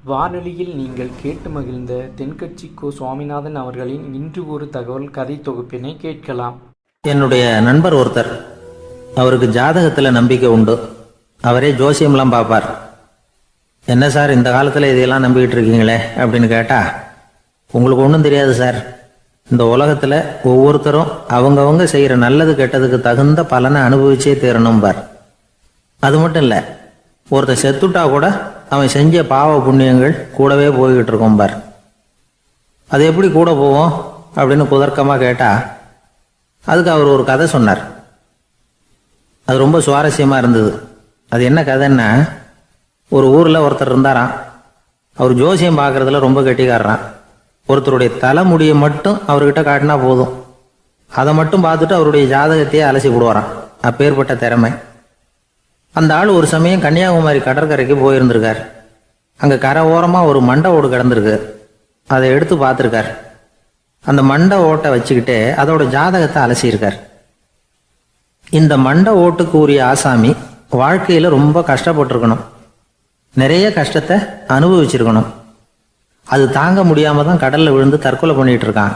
வானொலியில் நீங்கள் கேட்டு மகிழ்ந்த தென்கட்சி கோ சுவாமிநாதன் அவர்களின் இன்று ஒரு தகவல் கதை தொகுப்பினை கேட்கலாம். என்னுடைய நண்பர் ஒருத்தர், அவருக்கு ஜாதகத்தில் நம்பிக்கை உண்டு. அவரே ஜோசியம்லாம் பார்ப்பார். என்ன சார் இந்த காலத்தில் இதையெல்லாம் நம்பிக்கிட்டு இருக்கீங்களே அப்படின்னு கேட்டால், உங்களுக்கு ஒன்றும் தெரியாது சார், இந்த உலகத்தில் ஒவ்வொருத்தரும் அவங்கவங்க செய்கிற நல்லது கெட்டதுக்கு தகுந்த பலனை அனுபவிச்சே தீரணும்பார். அது மட்டும் இல்லை, ஒருத்தர் செத்துட்டா கூட அவன் செஞ்ச பாவ புண்ணியங்கள் கூடவே போய்கிட்டு இருக்கோம் பார். அது எப்படி கூட போவோம் அப்படின்னு குதர்க்கமாக கேட்டால், அதுக்கு அவர் ஒரு கதை சொன்னார். அது ரொம்ப சுவாரஸ்யமாக இருந்தது. அது என்ன கதைன்னா, ஒரு ஊரில் ஒருத்தர் இருந்தாராம். அவர் ஜோசியம் பார்க்குறதுல ரொம்ப கெட்டிக்காரரான். ஒருத்தருடைய தலைமுடியை மட்டும் அவர்கிட்ட காட்டினா போதும், அதை மட்டும் பார்த்துட்டு அவருடைய ஜாதகத்தையே அலசி விடுவாராம். அப்பேற்பட்ட திறமை. அந்த ஆள் ஒரு சமயம் கன்னியாகுமரி கடற்கரைக்கு போயிருந்திருக்கார். அங்கே கரை ஓரமாக ஒரு மண்டை ஓடு கிடந்திருக்கு. அதை எடுத்து பார்த்துருக்கார். அந்த மண்டை ஓட்டை வச்சுக்கிட்டே அதோட ஜாதகத்தை அலசியிருக்கார். இந்த மண்டை ஓட்டுக்கு உரிய ஆசாமி வாழ்க்கையில் ரொம்ப கஷ்டப்பட்டிருக்கணும், நிறைய கஷ்டத்தை அனுபவிச்சிருக்கணும். அது தாங்க முடியாமல் தான் கடலில் விழுந்து தற்கொலை பண்ணிட்டு இருக்கான்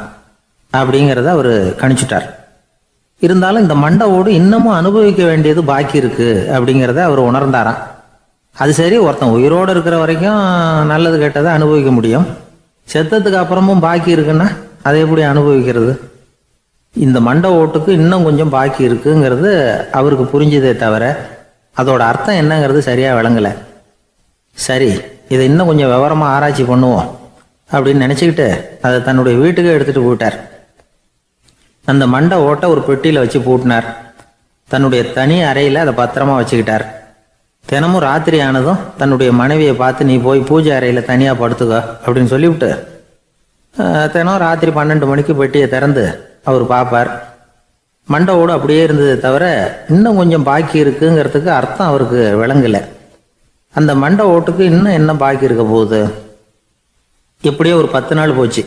அப்படிங்கிறத அவர் கணிச்சுட்டார். இருந்தாலும் இந்த மண்டை ஓடு இன்னமும் அனுபவிக்க வேண்டியது பாக்கி இருக்கு அப்படிங்கிறத அவர் உணர்ந்தாராம். அது சரி, ஒருத்தன் உயிரோடு இருக்கிற வரைக்கும் நல்லது கெட்டதை அனுபவிக்க முடியும், செத்ததுக்கு அப்புறமும் பாக்கி இருக்குன்னா அதை எப்படி அனுபவிக்கிறது? இந்த மண்டை ஓட்டுக்கு இன்னும் கொஞ்சம் பாக்கி இருக்குங்கிறது அவருக்கு புரிஞ்சதே தவிர அதோட அர்த்தம் என்னங்கிறது சரியா விளங்கலை. சரி, இதை இன்னும் கொஞ்சம் விவரமாக ஆராய்ச்சி பண்ணுவோம் அப்படின்னு நினச்சிக்கிட்டு அதை தன்னுடைய வீட்டுக்கு எடுத்துகிட்டு போயிட்டார். அந்த மண்டை ஓட்டை ஒரு பெட்டியில் வச்சு பூட்டினார். தன்னுடைய தனி அறையில் அதை பத்திரமா வச்சுக்கிட்டார். தினமும் ராத்திரி ஆனதும் தன்னுடைய மனைவியை பார்த்து, நீ போய் பூஜை அறையில் தனியாக படுத்துக்க அப்படின்னு சொல்லிவிட்டு தினம் ராத்திரி 12 மணிக்கு பெட்டியை திறந்து அவர் பார்ப்பார். மண்டை ஓடு அப்படியே இருந்தது தவிர இன்னும் கொஞ்சம் பாக்கி இருக்குங்கிறதுக்கு அர்த்தம் அவருக்கு விளங்கலை. அந்த மண்டை ஓட்டுக்கு இன்னும் என்ன பாக்கி இருக்க போகுது? எப்படியோ ஒரு 10 நாள் போச்சு.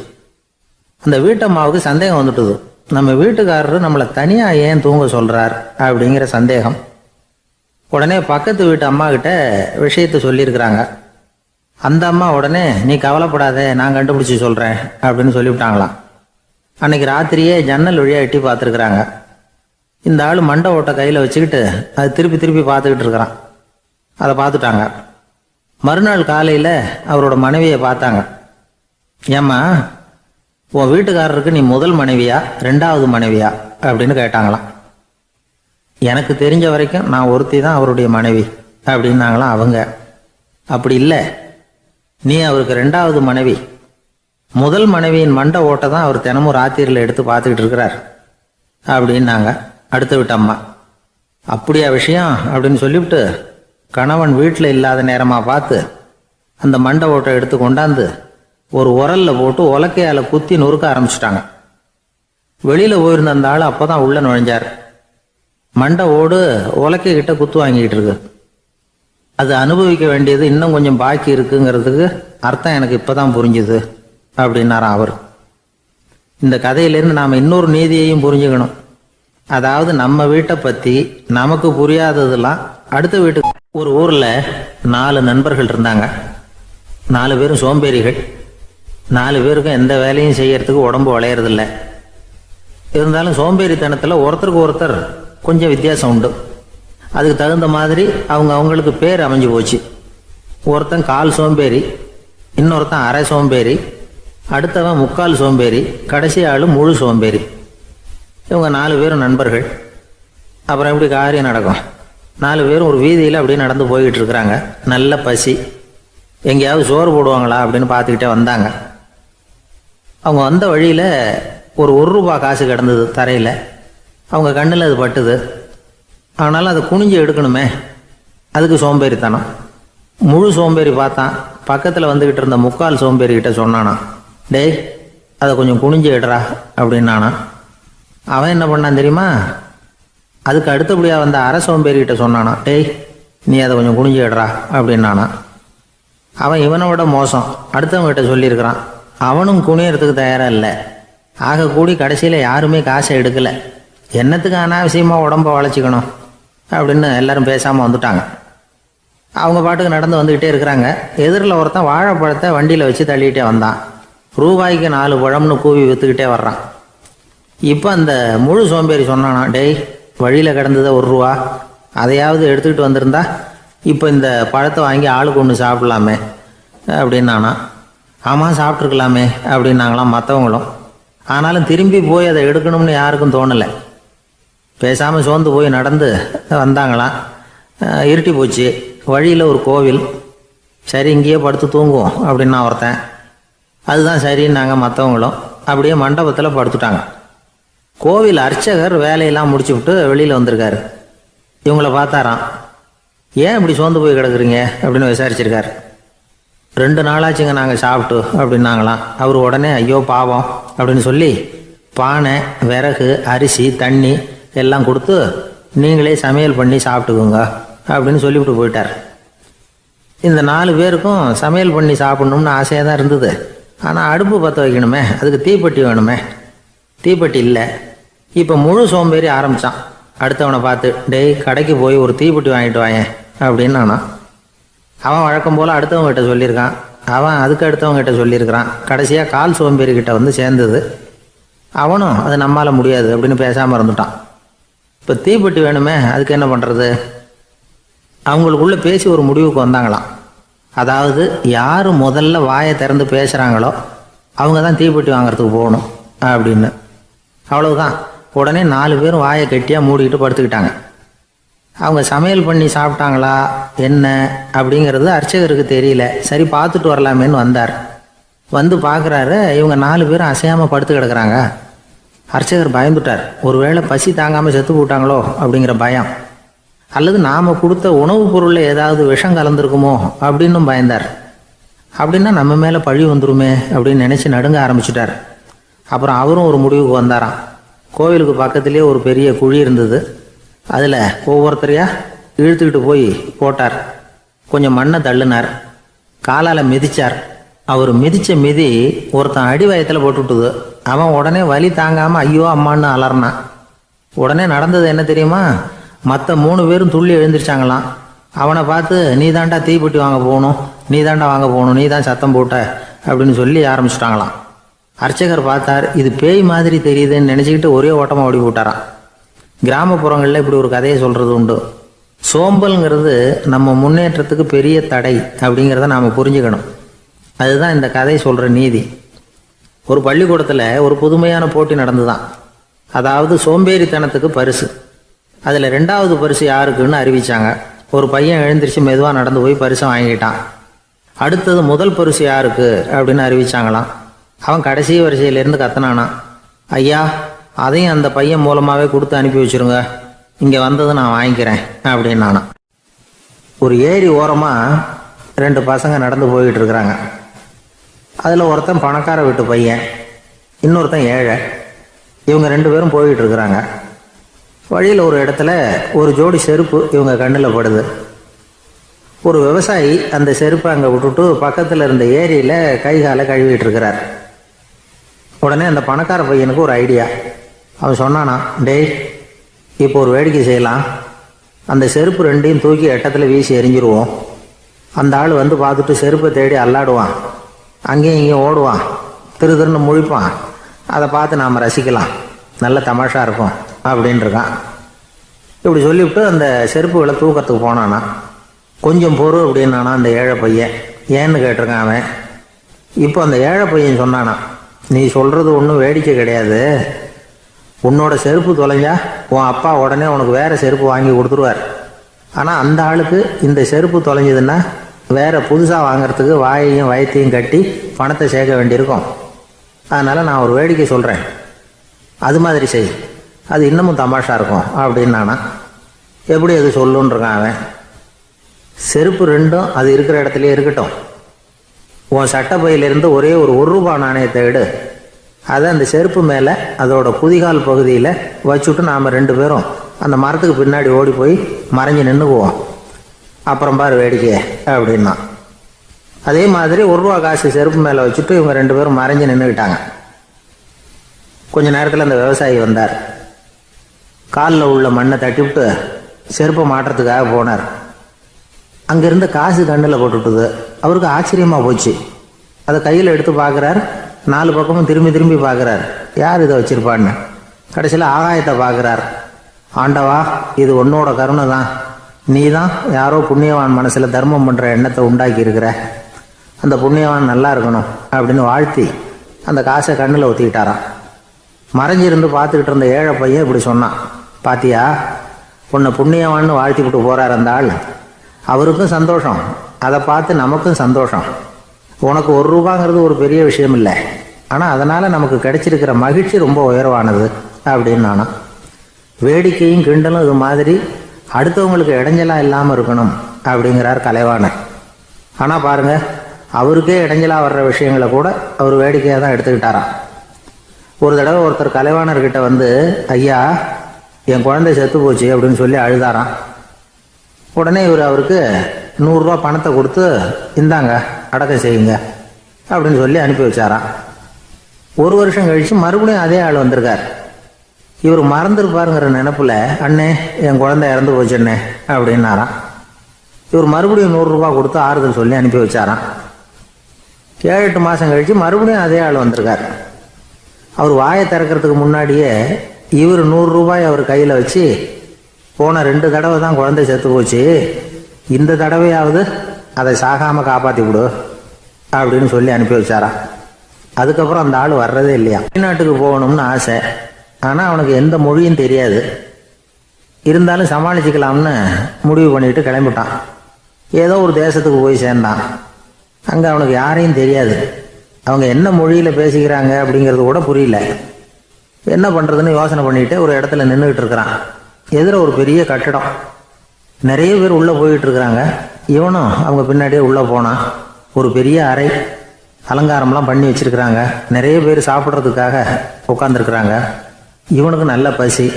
அந்த வீட்டம்மாவுக்கு சந்தேகம் வந்துட்டுது. நம்ம வீட்டுக்காரரு நம்மளை தனியாக ஏன் தூங்க சொல்கிறார் அப்படிங்கிற சந்தேகம். உடனே பக்கத்து வீட்டு அம்மா கிட்ட விஷயத்த சொல்லியிருக்கிறாங்க. அந்த அம்மா உடனே, நீ கவலைப்படாத, நான் கண்டுபிடிச்சி சொல்கிறேன் அப்படின்னு சொல்லிவிட்டாங்களாம். அன்னைக்கு ராத்திரியே ஜன்னல் வழியாக எட்டி பார்த்துருக்குறாங்க. இந்த ஆள் மண்டை ஓட்டை கையில் வச்சுக்கிட்டு அது திருப்பி திருப்பி பார்த்துக்கிட்டு இருக்கிறான். அதை பார்த்துட்டாங்க. மறுநாள் காலையில் அவரோட மனைவியை பார்த்தாங்க. ஏம்மா, உன் வீட்டுக்காரருக்கு நீ முதல் மனைவியா 2வது மனைவியா அப்படின்னு கேட்டாங்களாம். எனக்கு தெரிஞ்ச வரைக்கும் நான் ஒருத்தி தான் அவருடைய மனைவி அப்படின்னாங்களாம் அவங்க. அப்படி இல்லை, நீ அவருக்கு 2வது மனைவி. முதல் மனைவியின் மண்டை ஓட்டை தான் அவர் தினமும் ராத்திரியில் எடுத்து பார்த்துக்கிட்டு இருக்கிறார் அப்படின்னாங்க அடுத்த வீட்டு அம்மா. அப்படியா விஷயம் அப்படின்னு சொல்லிவிட்டு கணவன் வீட்டில் இல்லாத நேரமாக பார்த்து அந்த மண்டை ஓட்டை எடுத்து கொண்டாந்து ஒரு உரல்ல போட்டு உலக்கையால் குத்தி நொறுக்க ஆரம்பிச்சுட்டாங்க. வெளியில் போயிருந்த அந்த ஆள் அப்போ தான் உள்ளே நுழைஞ்சார். மண்டை ஓடு உலக்கை கிட்ட குத்து வாங்கிக்கிட்டு இருக்கு. அது அனுபவிக்க வேண்டியது இன்னும் கொஞ்சம் பாக்கி இருக்குங்கிறதுக்கு அர்த்தம் எனக்கு இப்போ தான் புரிஞ்சுது அப்படின்னாராம் அவர். இந்த கதையிலேருந்து நாம் இன்னொரு நீதியையும் புரிஞ்சுக்கணும். அதாவது நம்ம வீட்டை பற்றி நமக்கு புரியாததெல்லாம் அடுத்த வீட்டுக்கு. ஒரு ஊரில் 4 நண்பர்கள் இருந்தாங்க. 4 பேரும் சோம்பேறிகள். 4 பேருக்கும் எந்த வேலையும் செய்யறதுக்கு உடம்பு வளையறதில்லை. இருந்தாலும் சோம்பேறித்தனத்தில் ஒருத்தருக்கு ஒருத்தர் கொஞ்சம் வித்தியாசம் உண்டு. அதுக்கு தகுந்த மாதிரி அவங்களுக்கு பேர் அமைஞ்சு போச்சு. ஒருத்தன் கால் சோம்பேறி, இன்னொருத்தன் அரை சோம்பேறி, அடுத்தவன் முக்கால் சோம்பேறி, கடைசி ஆள் முழு சோம்பேறி. இவங்க 4 பேரும் நண்பர்கள். அப்புறம் எப்படி காரியம் நடக்கும்? 4 பேரும் ஒரு வீதியில் அப்படியே நடந்து போய்கிட்டு இருக்கிறாங்க. நல்ல பசி. எங்கேயாவது சோறு போடுவாங்களா அப்படின்னு பார்த்துக்கிட்டே வந்தாங்க. அவங்க வந்த வழியில் ஒரு ரூபா காசு கிடந்தது தரையில். அவங்க கண்ணில் அது பட்டுது. ஆனாலும் அதை குனிஞ்சு எடுக்கணுமே, அதுக்கு சோம்பேறித்தனம். முழு சோம்பேறி பார்த்தான். பக்கத்தில் வந்துக்கிட்டு இருந்த முக்கால் சோம்பேறிக்கிட்ட சொன்னானா, டேய் அதை கொஞ்சம் குனிஞ்சு எடுறா அப்படின்னானா. அவன் என்ன பண்ணான் தெரியுமா? அதுக்கு அடுத்தபடியாக வந்த அரை சோம்பேறிக்கிட்ட சொன்னானா, டேய் நீ அதை கொஞ்சம் குனிஞ்சு எடுறா அப்படின்னானா. அவன் இவனை விட மோசம். அடுத்தவங்கிட்ட சொல்லியிருக்கிறான். அவனும் குனியறதுக்கு தயாராக இல்லை. ஆக கூடி கடைசியில் யாருமே காசை எடுக்கலை. என்னத்துக்கு அனாவசியமாக உடம்ப வளைச்சிக்கணும் அப்படின்னு எல்லாரும் பேசாமல் வந்துட்டாங்க. அவங்க பாட்டுக்கு நடந்து வந்துக்கிட்டே இருக்கிறாங்க. எதிரில் ஒருத்தன் வாழைப்பழத்தை வண்டியில் வச்சு தள்ளிகிட்டே வந்தான். ரூபாய்க்கு 4 பழம்னு கூவி விற்றுக்கிட்டே வர்றான். இப்போ அந்த முழு சோம்பேறி சொன்னானா, டேய் வழியில் கிடந்ததை 1 ரூபா அதையாவது எடுத்துக்கிட்டு வந்திருந்தா இப்போ இந்த பழத்தை வாங்கி ஆளுக்கு ஒன்று சாப்பிட்லாமே அப்படின்னானா. ஆமாம் சாப்பிட்ருக்கலாமே அப்படின்னாங்களாம் மற்றவங்களும். ஆனாலும் திரும்பி போய் அதை எடுக்கணும்னு யாருக்கும் தோணலை. பேசாமல் சோர்ந்து போய் நடந்து வந்தாங்களாம். இருட்டி போச்சு. வழியில் ஒரு கோவில். சரி இங்கேயே படுத்து தூங்குவோம் அப்படின்னா ஒருத்தன். அதுதான் சரின்னாங்க மற்றவங்களும். அப்படியே மண்டபத்தில் படுத்துட்டாங்க. கோவில் அர்ச்சகர் வேலையெல்லாம் முடிச்சு விட்டு வெளியில் வந்திருக்காரு. இவங்கள பார்த்தாராம். ஏன் இப்படி சோர்ந்து போய் கிடக்குறீங்க அப்படின்னு விசாரிச்சிருக்காரு. 2 நாளாச்சுங்க நாங்கள் சாப்பிட்டு அப்படின்னாங்களாம். அவர் உடனே ஐயோ பாவம் அப்படின்னு சொல்லி பானை, விறகு, அரிசி, தண்ணி எல்லாம் கொடுத்து நீங்களே சமையல் பண்ணி சாப்பிட்டுக்குங்க அப்படின்னு சொல்லிவிட்டு போயிட்டார். இந்த 4 பேருக்கும் சமையல் பண்ணி சாப்பிட்ணும்னு ஆசையாக தான் இருந்தது. ஆனால் அடுப்பு பற்ற வைக்கணுமே, அதுக்கு தீப்பெட்டி வேணுமே. தீப்பெட்டி இல்லை. இப்போ முழு சோம்பேறி ஆரம்பித்தான். அடுத்தவனை பார்த்து, டேய் கடைக்கு போய் ஒரு தீப்பெட்டி வாங்கிட்டு வாயேன் அப்படின்னு நானான். அவன் வழக்கம் போல் அடுத்தவங்ககிட்ட சொல்லியிருக்கான். அவன் அதுக்கு அடுத்தவங்ககிட்ட சொல்லியிருக்கிறான். கடைசியாக கால் சோம்பேறிக்கிட்ட வந்து சேர்ந்தது. அவனும் அது நம்மால் முடியாது அப்படின்னு பேசாமல் இருந்துட்டான். இப்போ தீப்பெட்டி வேணுமே, அதுக்கு என்ன பண்ணுறது? அவங்களுக்குள்ளே பேசி ஒரு முடிவுக்கு வந்தாங்களாம். அதாவது யார் முதல்ல வாயை திறந்து பேசுகிறாங்களோ அவங்க தான் தீப்பெட்டி வாங்கிறதுக்கு போகணும் அப்படின்னு. அவ்வளவுதான். உடனே 4 பேரும் வாயை கெட்டியாக மூடிக்கிட்டு படுத்துக்கிட்டாங்க. அவங்க சமையல் பண்ணி சாப்பிட்டாங்களா என்ன அப்படிங்கிறது அர்ச்சகருக்கு தெரியல. சரி பார்த்துட்டு வரலாமேன்னு வந்தார். வந்து பார்க்குறாரு, இவங்க 4 பேரும் அசையாமல் படுத்து கிடக்குறாங்க. அர்ச்சகர் பயந்துட்டார். ஒருவேளை பசி தாங்காமல் செத்து போட்டாங்களோ அப்படிங்கிற பயம், அல்லது நாம் கொடுத்த உணவுப் பொருளில் ஏதாவது விஷம் கலந்துருக்குமோ அப்படின்னும் பயந்தார். அப்படின்னா நம்ம மேலே பழி வந்துருமே அப்படின்னு நினச்சி நடுங்க ஆரம்பிச்சிட்டார். அப்புறம் அவரும் ஒரு முடிவுக்கு வந்தாராம். கோவிலுக்கு பக்கத்துலேயே ஒரு பெரிய குழி இருந்தது. அதில் ஒவ்வொருத்தரையாக இழுத்துக்கிட்டு போய் போட்டார். கொஞ்சம் மண்ணை தள்ளினார். காலால் மிதித்தார். அவர் மிதித்த மிதி ஒருத்தன் அடி வயத்தில் போட்டுவிட்டுது. அவன் உடனே வலி தாங்காமல் ஐயோ அம்மான்னு அலறினான். உடனே நடந்தது என்ன தெரியுமா? மற்ற 3 பேரும் துள்ளி எழுந்திரிச்சாங்களாம். அவனை பார்த்து நீ தாண்டா தீப்பெட்டி வாங்க போகணும், நீ தாண்டா வாங்க போகணும், நீ தான் சத்தம் போட்ட அப்படின்னு சொல்லி ஆரம்பிச்சிட்டாங்களாம். அர்ச்சகர் பார்த்தார். இது பேய் மாதிரி தெரியுதுன்னு நினச்சிக்கிட்டு ஒரே ஓட்டமாக ஓடி போட்டாராம். கிராமப்புறங்களில் இப்படி ஒரு கதையை சொல்கிறது உண்டு. சோம்பல்ங்கிறது நம்ம முன்னேற்றத்துக்கு பெரிய தடை அப்படிங்கிறத நாம் புரிஞ்சுக்கணும். அதுதான் இந்த கதை சொல்கிற நீதி. ஒரு பள்ளிக்கூடத்தில் ஒரு புதுமையான போட்டி நடந்துதான். அதாவது சோம்பேறித்தனத்துக்கு பரிசு. அதில் 2வது பரிசு யாருக்குன்னு அறிவித்தாங்க. ஒரு பையன் எழுந்திரிச்சு மெதுவாக நடந்து போய் பரிசை வாங்கிட்டான். அடுத்தது முதல் பரிசு யாருக்கு அப்படின்னு அறிவிச்சாங்களாம். அவன் கடைசி வரிசையிலேருந்து கத்தனானா, ஐயா அதையும் அந்த பையன் மூலமாகவே கொடுத்து அனுப்பி வச்சுருங்க, இங்கே வந்தது நான் வாங்கிக்கிறேன் அப்படின்னு நானா. ஒரு ஏரி ஓரமாக 2 பசங்க நடந்து போய்கிட்டு இருக்கிறாங்க. அதில் ஒருத்தன் பணக்கார வீட்டு பையன், இன்னொருத்தன் ஏழை. இவங்க 2 பேரும் போய்கிட்டு இருக்கிறாங்க. வழியில் ஒரு இடத்துல ஒரு ஜோடி செருப்பு இவங்க கண்ணில் படுது. ஒரு விவசாயி அந்த செருப்பை அங்கே விட்டுட்டு பக்கத்தில் இருந்த ஏரியில் கை காலை கழுவிட்டு இருக்கிறார். உடனே அந்த பணக்கார பையனுக்கு ஒரு ஐடியா. அவன் சொன்னானா, டேய் இப்போ ஒரு வேடிக்கை செய்யலாம். அந்த செருப்பு 2ஐயும் தூக்கி எட்டத்தில் வீசி எரிஞ்சிருவோம். அந்த ஆள் வந்து பார்த்துட்டு செருப்பை தேடி அல்லாடுவான், அங்கேயும் இங்கேயும் ஓடுவான், திருன்னு முழிப்பான். அதை பார்த்து நாம் ரசிக்கலாம், நல்ல தமாஷா இருக்கும் அப்படின்னு இருக்கான். இப்படி சொல்லிவிட்டு அந்த செருப்புகளை தூக்கத்துக்கு போனானா. கொஞ்சம் பொறு அப்படின்னானா அந்த ஏழை பையன். ஏன்னு கேட்டிருக்கான் அவன். இப்போ அந்த ஏழை பையன் சொன்னானா, நீ சொல்கிறது ஒன்றும் வேடிக்கை கிடையாது. உன்னோட செருப்பு தொலைஞ்சா உன் அப்பா உடனே உனக்கு வேறு செருப்பு வாங்கி கொடுத்துருவார். ஆனால் அந்த ஆளுக்கு இந்த செருப்பு தொலைஞ்சதுன்னா வேறு புதுசாக வாங்கிறதுக்கு வாயையும் வயத்தையும் கட்டி பணத்தை சேர்க்க வேண்டியிருக்கும். அதனால் நான் ஒரு வேடிக்கை சொல்கிறேன், அது மாதிரி செய், அது இன்னமும் தமாஷா இருக்கும் அப்படின்னு நானா. எப்படி அது சொல்லுன்றிருக்கான் அவன். செருப்பு 2ம் அது இருக்கிற இடத்துலையே இருக்கட்டும். உன் சட்டை பையிலிருந்து ஒரே ஒரு 1 ரூபா நாணயத்தை எடு. அதை அந்த செருப்பு மேலே அதோட குதிகால் பகுதியில் வச்சுட்டு நாம் 2 பேரும் அந்த மரத்துக்கு பின்னாடி ஓடி போய் மறைஞ்சு நின்றுக்குவோம். அப்புறம் பாரு வேடிக்கை அப்படின்னா. அதே மாதிரி 1 ரூபா காசு செருப்பு மேலே வச்சுட்டு இவங்க 2 பேரும் மறைஞ்சு நின்றுக்கிட்டாங்க. கொஞ்ச நேரத்தில் அந்த விவசாயி வந்தார். காலில் உள்ள மண்ணை தட்டிவிட்டு செருப்பை மாட்டுறதுக்காக போனார். அங்கிருந்த காசு கண்ணில் போட்டுட்டுது. அவருக்கு ஆச்சரியமாக போச்சு. அதை கையில் எடுத்து பார்க்குறார். 4 பக்கமும் திரும்பி திரும்பி பார்க்குறார், யார் இதை வச்சிருப்பான்னு. கடைசியில் ஆகாயத்தை பார்க்குறார். ஆண்டவா, இது உன்னோட கருணை தான். நீ தான் யாரோ புண்ணியவான் மனசில் தர்மம் பண்ணுற எண்ணத்தை உண்டாக்கி இருக்கிற. அந்த புண்ணியவான் நல்லா இருக்கணும் அப்படின்னு வாழ்த்தி அந்த காசை கண்ணில் ஒத்திக்கிட்டாராம். மறைஞ்சிருந்து பார்த்துக்கிட்டு இருந்த ஏழை பையன் இப்படி சொன்னான், பாத்தியா, உன்னை புண்ணியவான்னு வாழ்த்தி விட்டு போகிறார் அந்த ஆள். அவருக்கும் சந்தோஷம், அதை பார்த்து நமக்கும் சந்தோஷம். உனக்கு 1 ரூபாங்கிறது ஒரு பெரிய விஷயம் இல்லை, ஆனால் அதனால் நமக்கு கிடைச்சிருக்கிற மகிழ்ச்சி ரொம்ப உயர்வானது அப்படின்னு நானும். வேடிக்கையும் கிண்டலும் இது மாதிரி அடுத்தவங்களுக்கு இடைஞ்சலாக இல்லாமல் இருக்கணும் அப்படிங்கிறார் கலைவாணர். ஆனால் பாருங்க, அவருக்கே இடைஞ்சலாக வர்ற விஷயங்களை கூட அவர் வேடிக்கையாக தான் எடுத்துக்கிட்டாராம். ஒரு தடவை ஒருத்தர் கலைவாணர்கிட்ட வந்து, ஐயா, என் குழந்தை செத்து போச்சு அப்படின்னு சொல்லி அழுதாராம். உடனே இவர் அவருக்கு 100 ரூபா பணத்தை கொடுத்து, இந்தாங்க அடக்கம் செய்யுங்க அப்படின்னு சொல்லி அனுப்பி வச்சாராம். 1 வருஷம் கழித்து மறுபடியும் அதே ஆள் வந்திருக்கார். இவர் மறந்துருப்பாருங்கிற நினைப்புல, அண்ணே என் குழந்தை இறந்து போச்சுண்ணே அப்படின்னாராம். இவர் மறுபடியும் 100 ரூபா கொடுத்து ஆறுதல் சொல்லி அனுப்பி வச்சாராம். 7-8 மாதம் கழித்து மறுபடியும் அதே ஆள் வந்திருக்கார். அவர் வாயை திறக்கிறதுக்கு முன்னாடியே இவர் 100 ரூபாய் அவர் கையில் வச்சு, போன 2 தடவை தான் குழந்தை செத்து போச்சு, இந்த தடவையாவது அதை சாகாமல் காப்பாற்றி விடு அப்படின்னு சொல்லி அனுப்பி வச்சாராம். அதுக்கப்புறம் அந்த ஆள் வர்றதே இல்லையா. வெளிநாட்டுக்கு போகணும்னு ஆசை, ஆனால் அவனுக்கு எந்த மொழியும் தெரியாது. இருந்தாலும் சமாளிச்சுக்கலாம்னு முடிவு பண்ணிட்டு கிளம்பிட்டான். ஏதோ ஒரு தேசத்துக்கு போய் சேர்ந்தான். அங்கே அவனுக்கு யாரையும் தெரியாது. அவங்க என்ன மொழியில் பேசிக்கிறாங்க அப்படிங்கிறது கூட புரியல. என்ன பண்ணுறதுன்னு யோசனை பண்ணிட்டு ஒரு இடத்துல நின்றுக்கிட்டு இருக்கிறான். எதிர ஒரு பெரிய கட்டடம், நிறைய பேர் உள்ளே போயிட்டு இருக்கிறாங்க. இவனும் அவங்க பின்னாடியே உள்ளே போனான். ஒரு பெரிய அறை, அலங்காரம்லாம் பண்ணி வச்சிருக்கிறாங்க. நிறைய பேர் சாப்பிட்றதுக்காக உட்காந்துருக்குறாங்க. இவனுக்கு நல்ல பசி,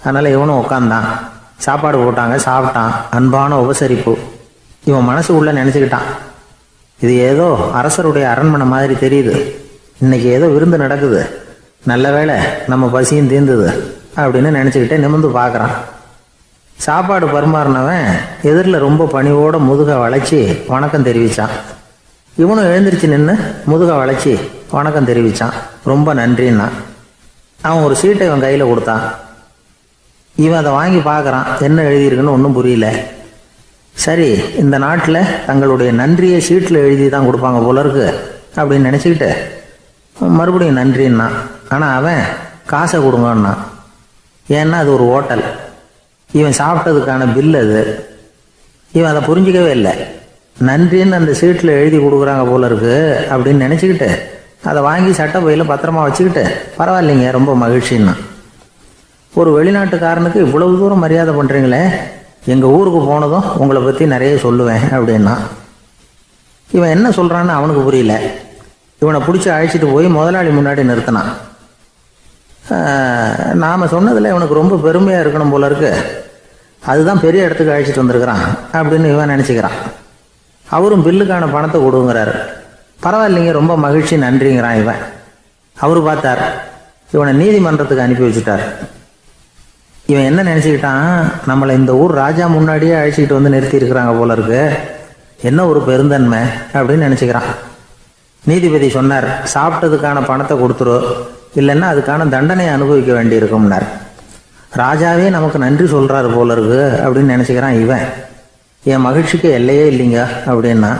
அதனால் இவனும் உட்காந்தான். சாப்பாடு போட்டாங்க, சாப்பிட்டான். அன்பான உபசரிப்பு. இவன் மனசு உள்ள நினச்சிக்கிட்டான், இது ஏதோ அரசருடைய அரண்மனை மாதிரி தெரியுது, இன்னைக்கு ஏதோ விருந்து நடக்குது, நல்ல வேளை நம்ம பசியும் தீர்ந்தது அப்படின்னு நினச்சிக்கிட்டே நிமிர்ந்து பார்க்குறான். சாப்பாடு பரிமாறினவன் எதிரில் ரொம்ப பணிவோட முதுக வளைச்சி வணக்கம் தெரிவித்தான். இவனும் எழுந்திரிச்சு நின்று முதுக வளைச்சி வணக்கம் தெரிவித்தான். ரொம்ப நன்றின்னா. அவன் ஒரு சீட்டை இவன் கையில் கொடுத்தான். இவன் அதை வாங்கி பார்க்குறான், என்ன எழுதியிருக்குன்னு ஒன்றும் புரியல. சரி, இந்த நாட்டில் தங்களுடைய நன்றியை சீட்டில் எழுதி தான் கொடுப்பாங்க போல இருக்கு அப்படின்னு நினச்சிக்கிட்டு மறுபடியும் நன்றின்னா. ஆனால் அவன் காசை கொடுங்கன்னான். ஏன்னா அது ஒரு ஹோட்டல், இவன் சாப்பிட்டதுக்கான பில் அது. இவன் அதை புரிஞ்சிக்கவே இல்லை. நன்றின்னு அந்த சீட்டில் எழுதி கொடுக்குறாங்க போல இருக்கு அப்படின்னு நினச்சிக்கிட்டு அதை வாங்கி சட்டை பையில் பத்திரமா வச்சுக்கிட்டு, பரவாயில்லைங்க ரொம்ப மகிழ்ச்சின்னா. ஒரு வெளிநாட்டுக்காரனுக்கு இவ்வளவு தூரம் மரியாதை பண்ணுறீங்களே, எங்கள் ஊருக்கு போனதும் உங்களை பற்றி நிறைய சொல்லுவேன் அப்படின்னா. இவன் என்ன சொல்கிறான்னு அவனுக்கு புரியல. இவனை பிடிச்சி அழைச்சிட்டு போய் முதலாளி முன்னாடி நிறுத்தினான். நாம் சொன்னதில் இவனுக்கு ரொம்ப பெருமையாக இருக்கணும் போல இருக்கு, அதுதான் பெரிய இடத்துக்கு அழைச்சிட்டு வந்திருக்கிறான் அப்படின்னு இவன் நினச்சிக்கிறான். அவரும் பில்லுக்கான பணத்தை கொடுங்கிறாரு. பரவாயில்லைங்க ரொம்ப மகிழ்ச்சி நன்றிங்கிறான் இவன். அவரு பார்த்தார், இவனை நீதிமன்றத்துக்கு அனுப்பி வச்சுட்டார். இவன் என்ன நினச்சிக்கிட்டான், நம்மளை இந்த ஊர் ராஜா முன்னாடியே அழைச்சிக்கிட்டு வந்து நிறுத்தி இருக்கிறாங்க போல இருக்கு, என்ன ஒரு பெருந்தன்மை அப்படின்னு நினச்சிக்கிறான். நீதிபதி சொன்னார், சாப்பிட்டதுக்கான பணத்தை கொடுத்துரு, இல்லைன்னா அதுக்கான தண்டனையை அனுபவிக்க வேண்டி இருக்கும்னார். ராஜாவே நமக்கு நன்றி சொல்கிறாரு போல இருக்கு அப்படின்னு நினச்சிக்கிறான் இவன். என் மகிழ்ச்சிக்கு எல்லையே இல்லைங்க அப்படின்னா.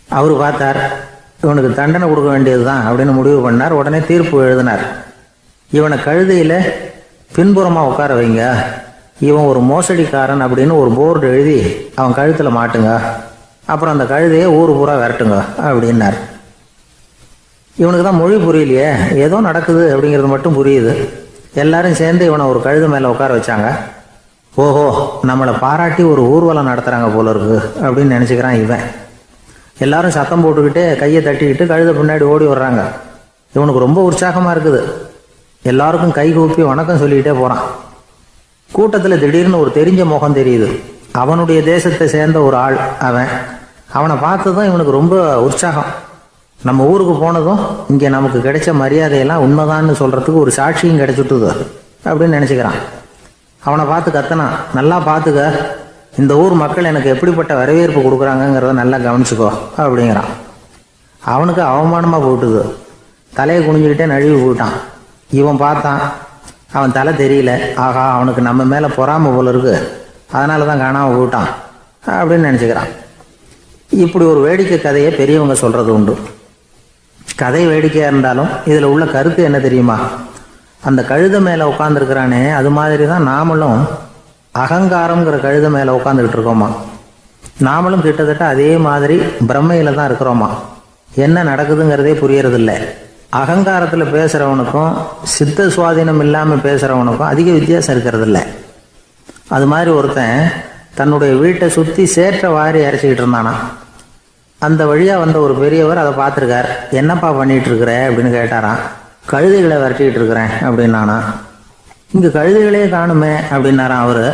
அவரு பார்த்தார், இவனுக்கு தண்டனை கொடுக்க வேண்டியது தான் அப்படின்னு முடிவு பண்ணார். உடனே தீர்ப்பு எழுதினார். இவனை கழுதையில் பின்புறமாக உட்கார வைங்க, இவன் ஒரு மோசடிக்காரன் அப்படின்னு ஒரு போர்டு எழுதி அவன் கழுத்தில் மாட்டுங்க, அப்புறம் அந்த கழுதையை ஊர் பூரா விரட்டுங்க அப்படின்னார். இவனுக்கு தான் மொழி புரியலையே, ஏதோ நடக்குது அப்படிங்கிறது மட்டும் புரியுது. எல்லாரும் சேர்ந்து இவனை ஒரு கழுதை மேலே உட்கார வச்சாங்க. ஓஹோ, நம்மளை பாராட்டி ஒரு ஊர்வலம் நடத்துகிறாங்க போல இருக்கு அப்படின்னு நினச்சிக்கிறான் இவன். எல்லாரும் சத்தம் போட்டுக்கிட்டே கையை தட்டிக்கிட்டு கழுதை பின்னாடி ஓடி வர்றாங்க. இவனுக்கு ரொம்ப உற்சாகமாக இருக்குது. எல்லாருக்கும் கை கூப்பி வணக்கம் சொல்லிக்கிட்டே போகிறான். கூட்டத்தில் திடீர்னு ஒரு தெரிஞ்ச முகம் தெரியுது. அவனுடைய தேசத்தை சேர்ந்த ஒரு ஆள் அவன். அவனை பார்த்ததும் இவனுக்கு ரொம்ப உற்சாகம். நம்ம ஊருக்கு போனதும் இங்கே நமக்கு கிடைச்ச மரியாதையெல்லாம் உண்மைதான்னு சொல்கிறதுக்கு ஒரு சாட்சியும் கிடைச்சிட்டுது அப்படின்னு நினச்சிக்கிறான். அவனை பார்த்து கத்தனான், நல்லா பார்த்துக்க, இந்த ஊர் மக்கள் எனக்கு எப்படிப்பட்ட வரவேற்பு கொடுக்குறாங்கங்கிறத நல்லா கவனிச்சுக்கோ அப்படிங்கிறான். அவனுக்கு அவமானமாக போட்டுது. தலையை குனிஞ்சுக்கிட்டே நழுவி போயிட்டான். இவன் பார்த்தான், அவன் தலை தெரியல. ஆகா, அவனுக்கு நம்ம மேலே பொறாமை போல இருக்கு, அதனால தான் காணாமல் போயிட்டான் அப்படின்னு நினச்சிக்கிறான். இப்படி ஒரு வேடிக்கை கதையை பெரியவங்க சொல்கிறது உண்டு. கதை வேடிக்கையாக இருந்தாலும் இதில் உள்ள கருத்து என்ன தெரியுமா? அந்த கழுதை மேலே உட்காந்துருக்கிறானே, அது மாதிரி தான் நாமளும் அகங்காரங்கிற கழுதை மேலே உட்காந்துக்கிட்டு இருக்கோமா. நாமளும் கிட்டத்தட்ட அதே மாதிரி பிரம்மையில் தான் இருக்கிறோமா. என்ன நடக்குதுங்கிறதே புரியறதில்ல. அகங்காரத்தில் பேசுகிறவனுக்கும் சித்த சுவாதீனம் இல்லாமல் பேசுகிறவனுக்கும் அதிக வித்தியாசம் இருக்கிறதில்ல. அது மாதிரி ஒருத்தன் தன்னுடைய வீட்டை சுற்றி சேற்றை வாரி இறச்சிக்கிட்டு இருந்தானா. அந்த வழியாக வந்த ஒரு பெரியவர் அதை பார்த்துருக்கார். என்னப்பா பண்ணிகிட்டு இருக்கிற அப்படின்னு கேட்டாராம். கழுதைகளை விரட்டிக்கிட்டு இருக்கிறேன் அப்படின்னானா. இங்கே கழுதைகளே காணுமே அப்படின்னாரான் அவர்.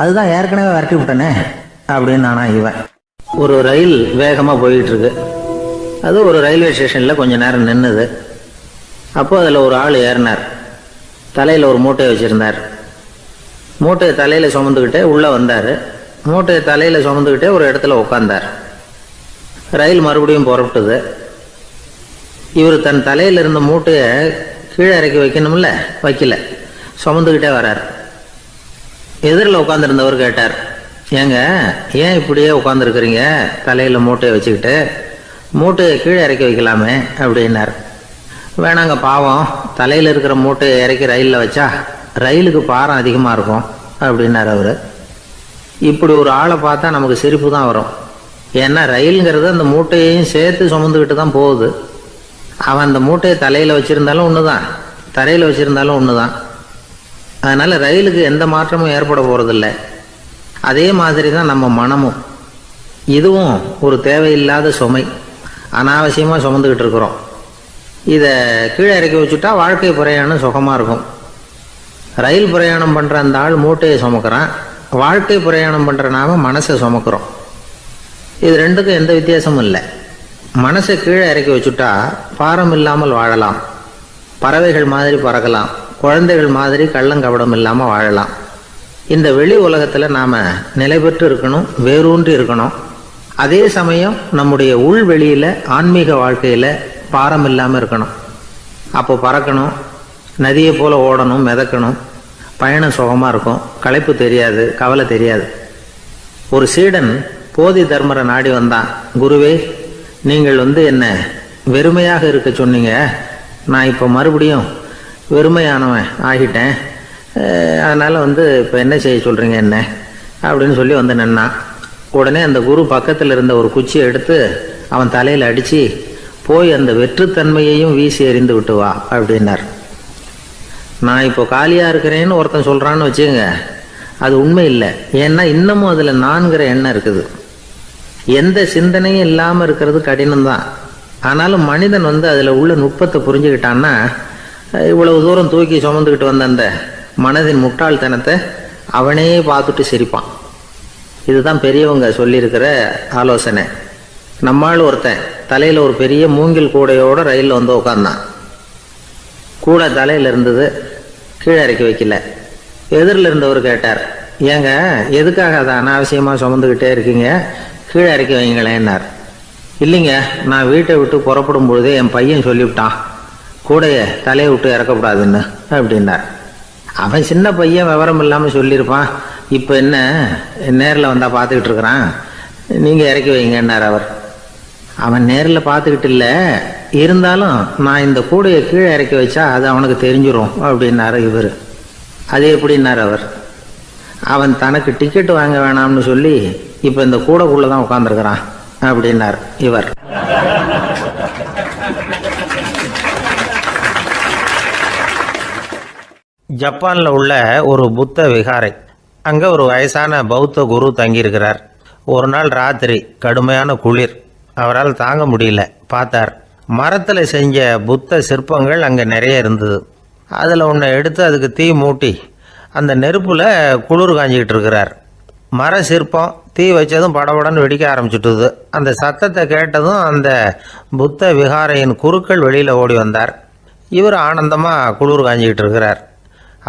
அதுதான் ஏற்கனவே விரட்டி விட்டனே அப்படின்னானா இவன். ஒரு ரயில் வேகமாக போயிட்டு இருக்கு. அது ஒரு ரயில்வே ஸ்டேஷனில் கொஞ்ச நேரம் நின்றுது. அப்போது அதில் ஒரு ஆள் ஏறினார். தலையில் ஒரு மூட்டையை வச்சுருந்தார். மூட்டையை தலையில் சுமந்துக்கிட்டே உள்ளே வந்தார். மூட்டையை தலையில் சுமந்துக்கிட்டே ஒரு இடத்துல உட்காந்தார். ரயில் மறுபடியும் புறப்பட்டது. இவர் தன் தலையில் இருந்த மூட்டையை கீழே இறக்கி வைக்கணும்ல, வைக்கல, சுமந்துக்கிட்டே வர்றார். எதிரில் உட்காந்துருந்தவர் கேட்டார், ஏங்க ஏன் இப்படியே உட்காந்துருக்குறீங்க தலையில் மூட்டையை வச்சுக்கிட்டு? மூட்டையை கீழே இறக்கி வைக்கலாமே அப்படின்னார். வேணாங்க, பாவம், தலையில் இருக்கிற மூட்டையை இறக்கி ரயிலில் வச்சா ரயிலுக்கு பாரம் அதிகமாக இருக்கும் அப்படின்னார் அவர். இப்படி ஒரு ஆளை பார்த்தா நமக்கு சிரிப்பு தான் வரும். ஏன்னா ரயிலுங்கிறது அந்த மூட்டையையும் சேர்த்து சுமந்துக்கிட்டு தான் போகுது. அவன் அந்த மூட்டையை தலையில் வச்சுருந்தாலும் ஒன்று தான், தரையில் வச்சுருந்தாலும் ஒன்று தான். அதனால் ரயிலுக்கு எந்த மாற்றமும் ஏற்பட போகிறதில்ல. அதே மாதிரி தான் நம்ம மனமும். இதுவும் ஒரு தேவையில்லாத சுமை, அனாவசியமாக சுமந்துக்கிட்டு இருக்கிறோம். இதை கீழே இறக்கி வச்சுட்டா வாழ்க்கை பிரயாணம் சுகமாக இருக்கும். ரயில் பிரயாணம் பண்ணுற அந்த ஆள் மூட்டையை சுமக்கிறான், வாழ்க்கை பிரயாணம் பண்ணுற நாம மனசை சுமக்கிறோம். இது ரெண்டுக்கும் எந்த வித்தியாசமும் இல்லை. மனசை கீழே இறக்கி வச்சுட்டா பாரம் இல்லாமல் வாழலாம், பறவைகள் மாதிரி பறக்கலாம், குழந்தைகள் மாதிரி கள்ளங்கபடம் இல்லாமல் வாழலாம். இந்த வெளி உலகத்தில் நாம் நிலை பெற்று இருக்கணும், வேரூன்றி இருக்கணும். அதே சமயம் நம்முடைய உள்வெளியில் ஆன்மீக வாழ்க்கையில் பாரம் இல்லாமல் இருக்கணும். அப்போ பறக்கணும், நதியை போல் ஓடணும், மிதக்கணும். பயணம் சுகமாக இருக்கும், களைப்பு தெரியாது, கவலை தெரியாது. ஒரு சீடன் போதி தர்மரை நாடி வந்தான். குருவே, நீங்கள் என்ன வெறுமையாக இருக்க சொன்னீங்க, நான் இப்போ மறுபடியும் வெறுமையானவன் ஆகிட்டேன், அதனால் இப்போ என்ன செய்ய சொல்கிறீங்க என்ன அப்படின்னு சொல்லி நின்னான். உடனே அந்த குரு பக்கத்தில் இருந்த ஒரு குச்சியை எடுத்து அவன் தலையில் அடித்து, போய் அந்த வெற்றுத்தன்மையையும் வீசி எறிந்து விட்டு வா அப்படின்னார். நான் இப்போ காலியாக இருக்கிறேன்னு ஒருத்தன் சொல்கிறான்னு வச்சுக்கோங்க, அது உண்மை இல்லை. ஏன்னா இன்னமும் அதில் நான்கிற எண்ணம் இருக்குது. எந்த சிந்தனையும் இல்லாமல் இருக்கிறது கடினம்தான். ஆனாலும் மனிதன் அதில் உள்ள நுட்பத்தை புரிஞ்சுக்கிட்டான்னா இவ்வளவு தூரம் தூக்கி சுமந்துக்கிட்டு வந்த அந்த மனதின் முட்டாள்தனத்தை அவனே பார்த்துட்டு சிரிப்பான். இதுதான் பெரியவங்க சொல்லியிருக்கிற ஆலோசனை. நம்மால் ஒருத்தன் தலையில் ஒரு பெரிய மூங்கில் கூடையோடு ரயிலில் உட்காந்தான். கூடை தலையில் இருந்தது, கீழே இறக்கி வைக்கல. எதிரில் இருந்தவர் கேட்டார், ஏங்க எதுக்காக அதை அனாவசியமாக சுமந்துக்கிட்டே இருக்கீங்க, கீழே இறக்கி வைங்களேன்னார். இல்லைங்க, நான் வீட்டை விட்டு புறப்படும் பொழுதே என் பையன் சொல்லிவிட்டான், கூடையை தலையை விட்டு இறக்கக்கூடாதுன்னு அப்படின்னார். அவன் சின்ன பையன், விவரம் இல்லாமல் சொல்லியிருப்பான். இப்போ என்ன நேரில் வந்தால் பார்த்துக்கிட்டு இருக்கிறான், நீங்கள் இறக்கி வைங்கன்னார் அவர். அவன் நேரில் பார்த்துக்கிட்டு இல்லை, இருந்தாலும் நான் இந்த கூடையை கீழே இறக்கி வச்சா அது அவனுக்கு தெரிஞ்சிடும் அப்படின்னாரு இவர். அது எப்படின்னார் அவர். அவன் தனக்கு டிக்கெட் வாங்க வேணாம்னு சொல்லி இப்போ இந்த கூடைக்குள்ளே தான் உட்காந்துருக்கிறான் அப்படின்னார் இவர். ஜப்பானில் உள்ள ஒரு புத்த விகாரை, அங்கே ஒரு வயசான பௌத்த குரு தங்கியிருக்கிறார். ஒரு நாள் ராத்திரி கடுமையான குளிர், அவரால் தாங்க முடியல. பார்த்தார், மரத்தில் செஞ்ச புத்த சிற்பங்கள் அங்கே நிறைய இருந்தது. அதில் ஒன்றை எடுத்து அதுக்கு தீ மூட்டி அந்த நெருப்பில் குளிர் காஞ்சிக்கிட்டு இருக்கிறார். மர சிற்பம் தீ வச்சதும் படபடன்னு வெடிக்க ஆரம்பிச்சுட்டுது. அந்த சத்தத்தை கேட்டதும் அந்த புத்த விகாரையின் குருக்கள் வெளியில் ஓடி வந்தார். இவர் ஆனந்தமாக குளிர் காஞ்சிக்கிட்டு இருக்கிறார்.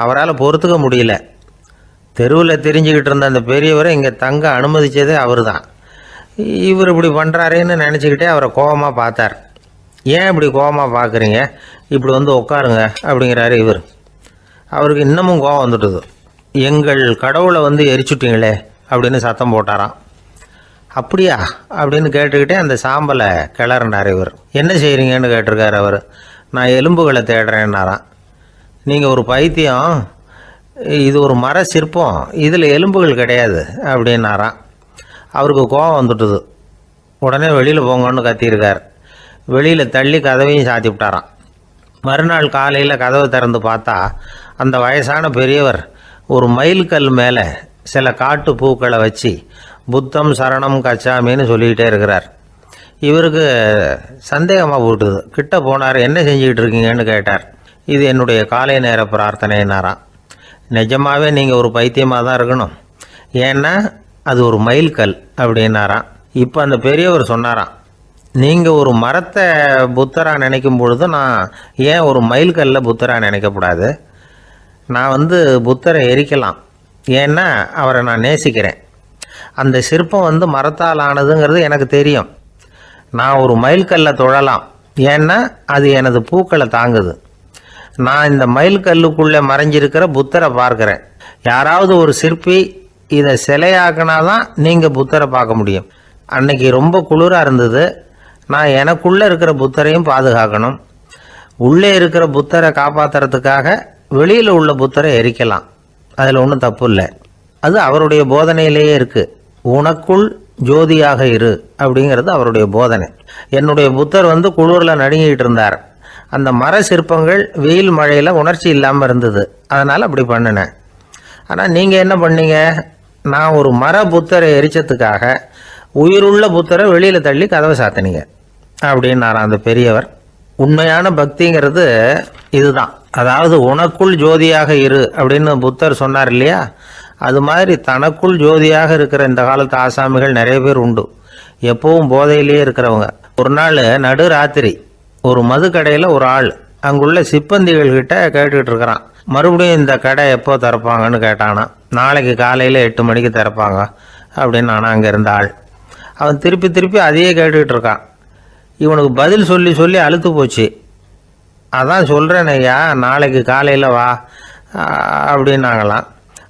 அவரால் பொறுத்துக்க முடியல. தெருவில் தெரிஞ்சுக்கிட்டு இருந்த அந்த பெரியவரை இங்கே தங்க அனுமதித்ததே அவர் தான். இவர் இப்படி பண்ணுறாருன்னு நினச்சிக்கிட்டே அவரை கோபமாக பார்த்தார். ஏன் இப்படி கோபமாக பார்க்குறீங்க, இப்படி வந்து உட்காருங்க அப்படிங்கிறாரு இவர். அவருக்கு இன்னமும் கோபம் வந்துட்டுது. எங்கள் கடவுளை வந்து எரிச்சுட்டீங்களே அப்படின்னு சத்தம் போட்டாராம். அப்படியா அப்படின்னு கேட்டுக்கிட்டே அந்த சாம்பலை கிளறினார் இவர். என்ன செய்கிறீங்கன்னு கேட்டிருக்காரு அவர். நான் எலும்புகளை தேடுறேன்னாராம். நீங்கள் ஒரு பைத்தியம், இது ஒரு மர சிற்பம், இதில் எலும்புகள் கிடையாது அப்படின்னாராம். அவருக்கு கோபம் வந்துட்டுது. உடனே வெளியில் போங்கன்னு கத்தியிருக்கார். வெளியில் தள்ளி கதவையும் சாத்தி விட்டாராம். மறுநாள் காலையில் கதவை திறந்து பார்த்தா அந்த வயசான பெரியவர் ஒரு மைல்கல் மேலே சில காட்டு பூக்களை வச்சு புத்தம் சரணம் கச்சாமின்னு சொல்லிக்கிட்டே இருக்கிறார். இவருக்கு சந்தேகமாக போட்டுது. கிட்ட போனார். என்ன செஞ்சுக்கிட்டு இருக்கீங்கன்னு கேட்டார். இது என்னுடைய காலை நேர பிரார்த்தனைனாராம். நிஜமாகவே நீங்கள் ஒரு பைத்தியமாக தான் இருக்கணும், ஏன்னா அது ஒரு மைல்கல் அப்படின்னாராம். இப்போ அந்த பெரியவர் சொன்னாராம், நீங்கள் ஒரு மரத்தை புத்தராக நினைக்கும் பொழுது நான் ஏன் ஒரு மைல்கல்ல புத்தராக நினைக்கக்கூடாது? நான் வந்து புத்தரை எரிக்கலாம், ஏன்னா அவரை நான் நேசிக்கிறேன். அந்த சிற்பம் வந்து மரத்தால் ஆனதுங்கிறது எனக்கு தெரியும். நான் ஒரு மைல்கல்லை தொழலாம், ஏன்னா அது எனது பூக்களை தாங்குது. நான் இந்த மைல்கல்லுக்குள்ளே மறைஞ்சிருக்கிற புத்தரை பார்க்குறேன். யாராவது ஒரு சிற்பி இதை சிலையாக்கினாதான் நீங்கள் புத்தரை பார்க்க முடியும். அன்னைக்கு ரொம்ப குளிராக இருந்தது. நான் எனக்குள்ளே இருக்கிற புத்தரையும் பாதுகாக்கணும். உள்ளே இருக்கிற புத்தரை காப்பாற்றுறதுக்காக வெளியில் உள்ள புத்தரை எரிக்கலாம், அதில் ஒன்றும் தப்பு இல்லை. அது அவருடைய போதனையிலேயே இருக்குது. உனக்குள் ஜோதியாக இரு அப்படிங்கிறது அவருடைய போதனை. என்னுடைய புத்தர் வந்து குளிரில் நடுங்கிட்டு இருந்தார். அந்த மர சிற்பங்கள் வெயில் மழையில் உணர்ச்சி இல்லாமல் இருந்தது, அதனால் அப்படி பண்ணினேன். ஆனால் நீங்கள் என்ன பண்ணீங்க? நான் ஒரு மர புத்தரை எரிச்சதுக்காக உயிருள்ள புத்தரை வெளியில் தள்ளி கதவை சாத்தினீங்க அப்படின்னாராம் அந்த பெரியவர். உண்மையான பக்திங்கிறது இதுதான். அதாவது உனக்குள் ஜோதியாக இரு அப்படின்னு புத்தர் சொன்னார் இல்லையா, அது மாதிரி தனக்குள் ஜோதியாக இருக்கிற இந்த காலத்து ஆசாமிகள் நிறைய பேர் உண்டு. எப்பவும் போதையிலேயே இருக்கிறவங்க. ஒரு நாள் நடு ராத்திரி ஒரு மது கடையில் ஒரு ஆள் அங்குள்ள சிப்பந்திகள் கிட்ட கேட்டுக்கிட்டு இருக்கிறான். மறுபடியும் இந்த கடை எப்போ திறப்பாங்கன்னு கேட்டானா. நாளைக்கு காலையில் 8 மணிக்கு திறப்பாங்க அப்படின்னு நானா அங்கே இருந்த ஆள். அவன் திருப்பி திருப்பி அதையே கேட்டுக்கிட்டு இருக்கான். இவனுக்கு பதில் சொல்லி சொல்லி அழுத்து போச்சு. அதான் சொல்கிறேன் ஐயா, நாளைக்கு காலையில் வா அப்படின்னாங்களாம்.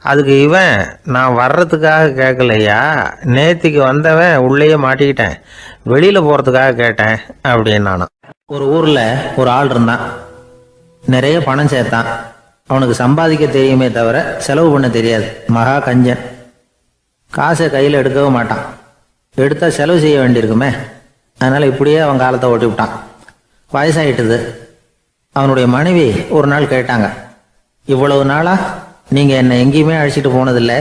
அதுக்கு இவன், நான் வர்றதுக்காக கேட்கலையா, நேத்திக்கு வந்தவன் உள்ளேயே மாட்டிக்கிட்டேன், வெளியில் போகிறதுக்காக கேட்டேன் அப்படின்னானா. ஒரு ஊரில் ஒரு ஆள் இருந்தான். நிறைய பணம் சேர்த்தான். அவனுக்கு சம்பாதிக்க தெரியுமே தவிர செலவு பண்ண தெரியாது. மகா கஞ்சன். காசை கையில் எடுக்கவே மாட்டான். எடுத்தால் செலவு செய்ய வேண்டியிருக்குமே, அதனால் இப்படியே அவன் காலத்தை ஓட்டி விட்டான். வயசாகிட்டுது. அவனுடைய மனைவி ஒரு நாள் கேட்டாங்க, இவ்வளவு நாளாக நீங்கள் என்னை எங்கேயுமே அழைச்சிட்டு போனதில்லை,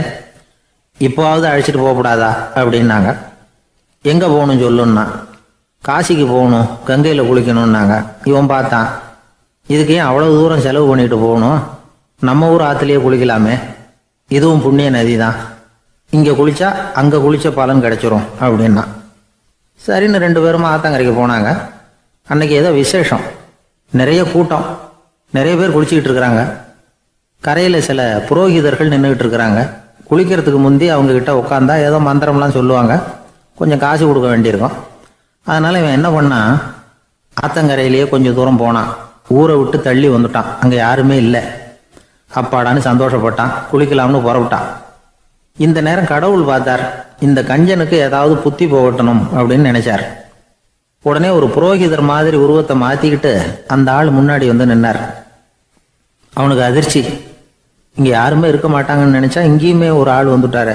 இப்போவாவது அழைச்சிட்டு போகக்கூடாதா அப்படின்னாங்க. எங்கே போகணும் சொல்லுன்னா. காசிக்கு போகணும், கங்கையில் குளிக்கணும்னாங்க. இவன் பார்த்தான், இதுக்கு ஏன் அவ்வளோ தூரம் செலவு பண்ணிட்டு போகணும், நம்ம ஊர் ஆற்றுலேயே குளிக்கலாமே, இதுவும் புண்ணிய நதி தான், இங்கே குளித்தா அங்கே குளித்த பலன் கிடைச்சிரும் அப்படின்னா. சரின்னு 2 பேரும் ஆத்தங்கரைக்கு போனாங்க. அன்னைக்கு ஏதோ விசேஷம், நிறைய கூட்டம், நிறைய பேர் குளிச்சுக்கிட்டு இருக்கிறாங்க. கரையில் சில புரோகிதர்கள் நின்றுக்கிட்டு இருக்கிறாங்க. குளிக்கிறதுக்கு முந்தி அவங்கக்கிட்ட உட்காந்தா ஏதோ மந்திரம்லாம் சொல்லுவாங்க, கொஞ்சம் காசு கொடுக்க வேண்டியிருக்கும். அதனால் இவன் என்ன பண்ணான், ஆத்தங்கரையிலேயே கொஞ்சம் தூரம் போனான். ஊரை விட்டு தள்ளி வந்துட்டான். அங்கே யாருமே இல்லை. அப்பாடான்னு சந்தோஷப்பட்டான். குளிக்கலாம்னு புறப்பட்டான். இந்த நேரம் கடவுள் பார்த்தார், இந்த கஞ்சனுக்கு ஏதாவது புத்தி போகட்டணும் அப்படின்னு நினைச்சார். உடனே ஒரு புரோகிதர் மாதிரி உருவத்தை மாற்றிக்கிட்டு அந்த ஆள் முன்னாடி வந்து நின்னார். அவனுக்கு அதிர்ச்சி. இங்கே யாருமே இருக்க மாட்டாங்கன்னு நினச்சா இங்கேயுமே ஒரு ஆள் வந்துட்டாரு,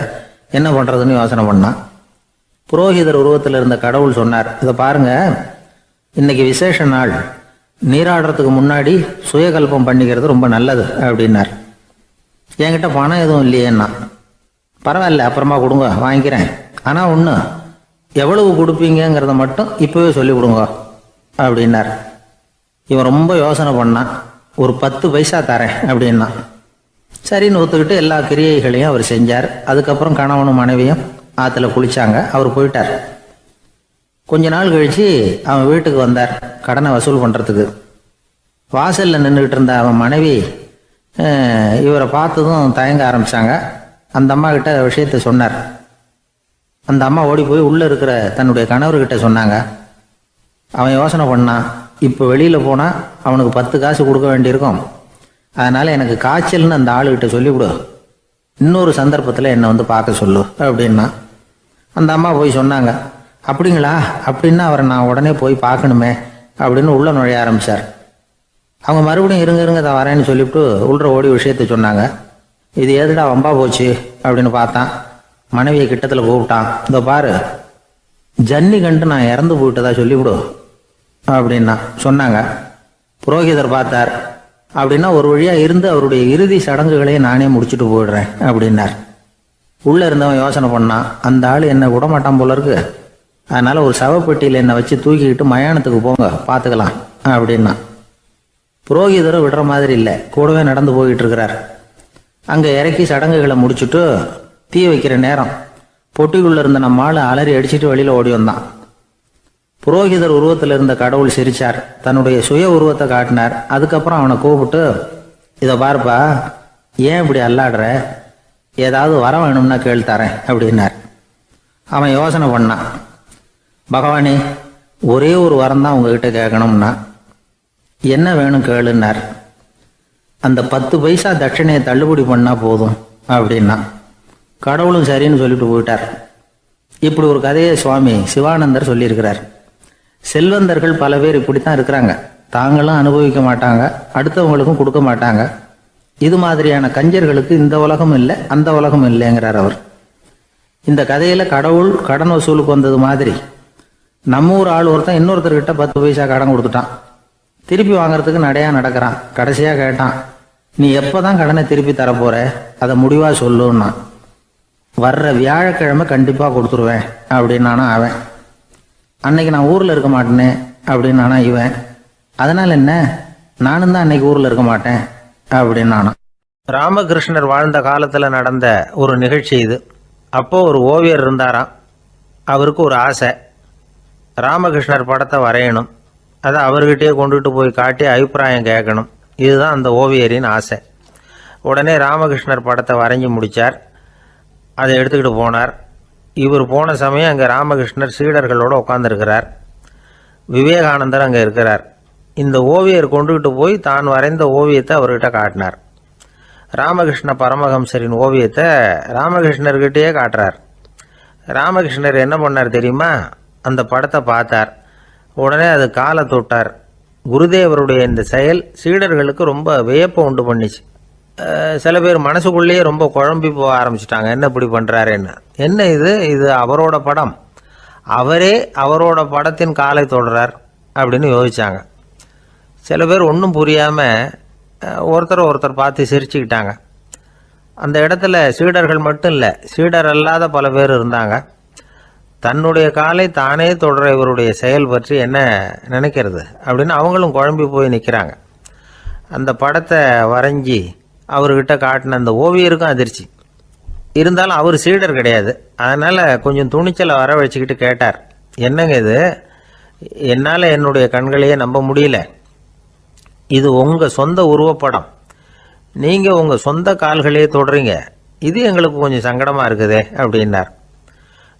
என்ன பண்ணுறதுன்னு யோசனை பண்ணான். புரோகிதர் உருவத்தில் இருந்த கடவுள் சொன்னார், இதை பாருங்க, இன்னைக்கு விசேஷ நாள், நீராடுறதுக்கு முன்னாடி சுயகல்பம் பண்ணிக்கிறது ரொம்ப நல்லது அப்படின்னார். என்கிட்ட பணம் எதுவும் இல்லையேன்னா. பரவாயில்ல, அப்புறமா கொடுங்க, வாங்கிக்கிறேன். ஆனால் ஒன்று, எவ்வளவு கொடுப்பீங்கிறத மட்டும் இப்போவே சொல்லி கொடுங்க அப்படின்னார். இவன் ரொம்ப யோசனை பண்ணான். ஒரு 10 பைசா தரேன் அப்படின்னா. சரின்னு ஒத்துக்கிட்டு எல்லா கிரியைகளையும் அவர் செஞ்சார். அதுக்கப்புறம் கணவனும் மனைவியும் ஆற்றுல குளிச்சாங்க. அவர் போயிட்டார். கொஞ்ச நாள் கழித்து அவன் வீட்டுக்கு வந்தார் கடனை வசூல் பண்ணுறதுக்கு. வாசலில் நின்றுக்கிட்டு இருந்த அவன் மனைவி இவரை பார்த்ததும் தயங்க ஆரம்பித்தாங்க. அந்த அம்மா கிட்ட விஷயத்த சொன்னார். அந்த அம்மா ஓடி போய் உள்ளே இருக்கிற தன்னுடைய கணவர்கிட்ட சொன்னாங்க. அவன் யோசனை பண்ணான், இப்போ வெளியில் போனால் அவனுக்கு 10 காசு கொடுக்க வேண்டியிருக்கும், அதனால் எனக்கு காய்ச்சல்னு அந்த ஆளுகிட்ட சொல்லிவிடு, இன்னொரு சந்தர்ப்பத்தில் என்னை வந்து பார்க்க சொல்லு அப்படின்னா. அந்த அம்மா போய் சொன்னாங்க. அப்படிங்களா, அப்படின்னா அவரை நான் உடனே போய் பார்க்கணுமே அப்படின்னு உள்ளே நுழைய ஆரம்பித்தார். அவங்க மறுபடியும் இருங்க தான் வரேன்னு சொல்லிவிட்டு உள்ள ஓடி விஷயத்த சொன்னாங்க. இது ஏதுடா வம்பா போச்சு அப்படின்னு பார்த்தான். மனைவியை கிட்டத்தில் கூப்பிட்டான். இதோ பாரு, ஜன்னி கண்டு நான் இறந்து போயிட்டதா சொல்லிவிடு அப்படின்னா சொன்னாங்க. புரோகிதர் பார்த்தார். அப்படின்னா ஒரு வழியாக இருந்து அவருடைய இறுதி சடங்குகளையும் நானே முடிச்சுட்டு போயிடுறேன் அப்படின்னார். உள்ளே இருந்தவன் யோசனை பண்ணான், அந்த ஆள் என்னை விடமாட்டான் போல இருக்கு, அதனால் ஒரு சவப்பெட்டியில் என்னை வச்சு தூக்கிக்கிட்டு மயானத்துக்கு போங்க பார்த்துக்கலாம் அப்படின்னா. புரோகிதரும் விடுற மாதிரி இல்லை, கூடவே நடந்து போயிட்டு இருக்கிறார். அங்கே இறக்கி சடங்குகளை முடிச்சுட்டு தீ வைக்கிற நேரம் பொட்டிக்குள்ளே இருந்த நம்ம ஆள் அலறி அடிச்சுட்டு வெளியில் ஓடி வந்தான். புரோகிதர் உருவத்தில் இருந்த கடவுள் சிரிச்சார், தன்னுடைய சுய உருவத்தை காட்டினார். அதுக்கப்புறம் அவனை கூப்பிட்டு, இதை பாருப்பா, ஏன் இப்படி அல்லாடுற, ஏதாவது வர வேணும்னா கேள்தரேன் அப்படின்னார். அவன் யோசனை பண்ணான். பகவானே, ஒரே ஒரு வரம் தான் உங்ககிட்ட கேட்கணும்னா. என்ன வேணும் கேளுன்னார். அந்த 10 பைசா தட்சணையை தள்ளுபடி பண்ணா போதும் அப்படின்னா. கடவுளும் சரின்னு சொல்லிட்டு போயிட்டார். இப்படி ஒரு கதையை சுவாமி சிவானந்தர் சொல்லியிருக்கிறார். செல்வந்தர்கள் பல பேர் இப்படித்தான் இருக்கிறாங்க. தாங்களும் அனுபவிக்க மாட்டாங்க, அடுத்தவங்களுக்கும் கொடுக்க மாட்டாங்க. இது மாதிரியான கஞ்சர்களுக்கு இந்த உலகம் இல்லை, அந்த உலகம் இல்லைங்கிறார் அவர். இந்த கதையில கடவுள் கடன் வசூலுக்கு வந்தது மாதிரி நம்ம ஊர் ஆள் ஒருத்தன் இன்னொருத்தர்கிட்ட 10 பைசா கடன் கொடுத்துட்டான். திருப்பி வாங்கறதுக்கு நடையா நடக்கிறான். கடைசியா கேட்டான், நீ எப்பதான் கடனை திருப்பி தரப்போற, அதை முடிவா சொல்லுன்னா. வர்ற வியாழக்கிழமை கண்டிப்பா கொடுத்துருவேன் அப்படின்னானா அவன். அன்னைக்கு நான் ஊர்ல இருக்க மாட்டேனே அப்படின்னானா இவன். அதனால என்ன, நானும் தான் அன்னைக்கு ஊர்ல இருக்க மாட்டேன் அப்படின்னானா. ராமகிருஷ்ணர் வாழ்ந்த காலத்துல நடந்த ஒரு நிகழ்ச்சி இது. அப்போ ஒரு ஓவியர் இருந்தாராம். அவருக்கு ஒரு ஆசை, ராமகிருஷ்ணர் படத்தை வரையணும், அதை அவர்கிட்டயே கொண்டுட்டு போய் காட்டி அபிப்பிராயம் கேட்கணும். இதுதான் அந்த ஓவியரின் ஆசை. உடனே ராமகிருஷ்ணர் படத்தை வரைஞ்சி முடித்தார். அதை எடுத்துக்கிட்டு போனார். இவர் போன சமயம் அங்கே ராமகிருஷ்ணர் சீடர்களோடு உட்காந்துருக்கிறார். விவேகானந்தர் அங்கே இருக்கிறார். இந்த ஓவியர் கொண்டுகிட்டு போய் தான் வரைந்த ஓவியத்தை அவர்கிட்ட காட்டினார். ராமகிருஷ்ண பரமஹம்சரின் ஓவியத்தை ராமகிருஷ்ணர்கிட்டயே காட்டுறார். ராமகிருஷ்ணர் என்ன பண்ணார் தெரியுமா, அந்த படத்தை பார்த்தார். உடனே அது காலை தொட்டார். குருதேவருடைய இந்த செயல் சீடர்களுக்கு ரொம்ப வியப்பை உண்டு பண்ணிச்சு. சில பேர் மனசுக்குள்ளேயே ரொம்ப குழம்பி போக ஆரம்பிச்சிட்டாங்க, என்ன இப்படி பண்ணுறாருன்னு. என்ன இது அவரோட படம், அவரே அவரோட படத்தின் காலை தொடுறார் அப்படின்னு யோசிச்சாங்க. சில பேர் ஒன்றும் புரியாமல் ஒருத்தர் பார்த்து சிரிச்சுக்கிட்டாங்க. அந்த இடத்துல சீடர்கள் மட்டும் இல்லை, சீடர் அல்லாத பல பேர் இருந்தாங்க. தன்னுடைய காலை தானே தொடர இவருடைய செயல் பற்றி என்ன நினைக்கிறது அப்படின்னு அவங்களும் குழம்பி போய் நிற்கிறாங்க. அந்த படத்தை வரைஞ்சி அவர்கிட்ட காட்டின அந்த ஓவியருக்கும் அதிர்ச்சி. இருந்தாலும் அவர் சீடர் கிடையாது, அதனால் கொஞ்சம் துணிச்சலை வரவழைச்சிக்கிட்டு கேட்டார், என்னங்க இது, என்னால் என்னுடைய கண்களையே நம்ப முடியல, இது உங்கள் சொந்த உருவப்படம், நீங்கள் உங்கள் சொந்த கால்களையே தொடுறீங்க, இது எங்களுக்கு கொஞ்சம் சங்கடமாக இருக்குதே அப்படின்னார்.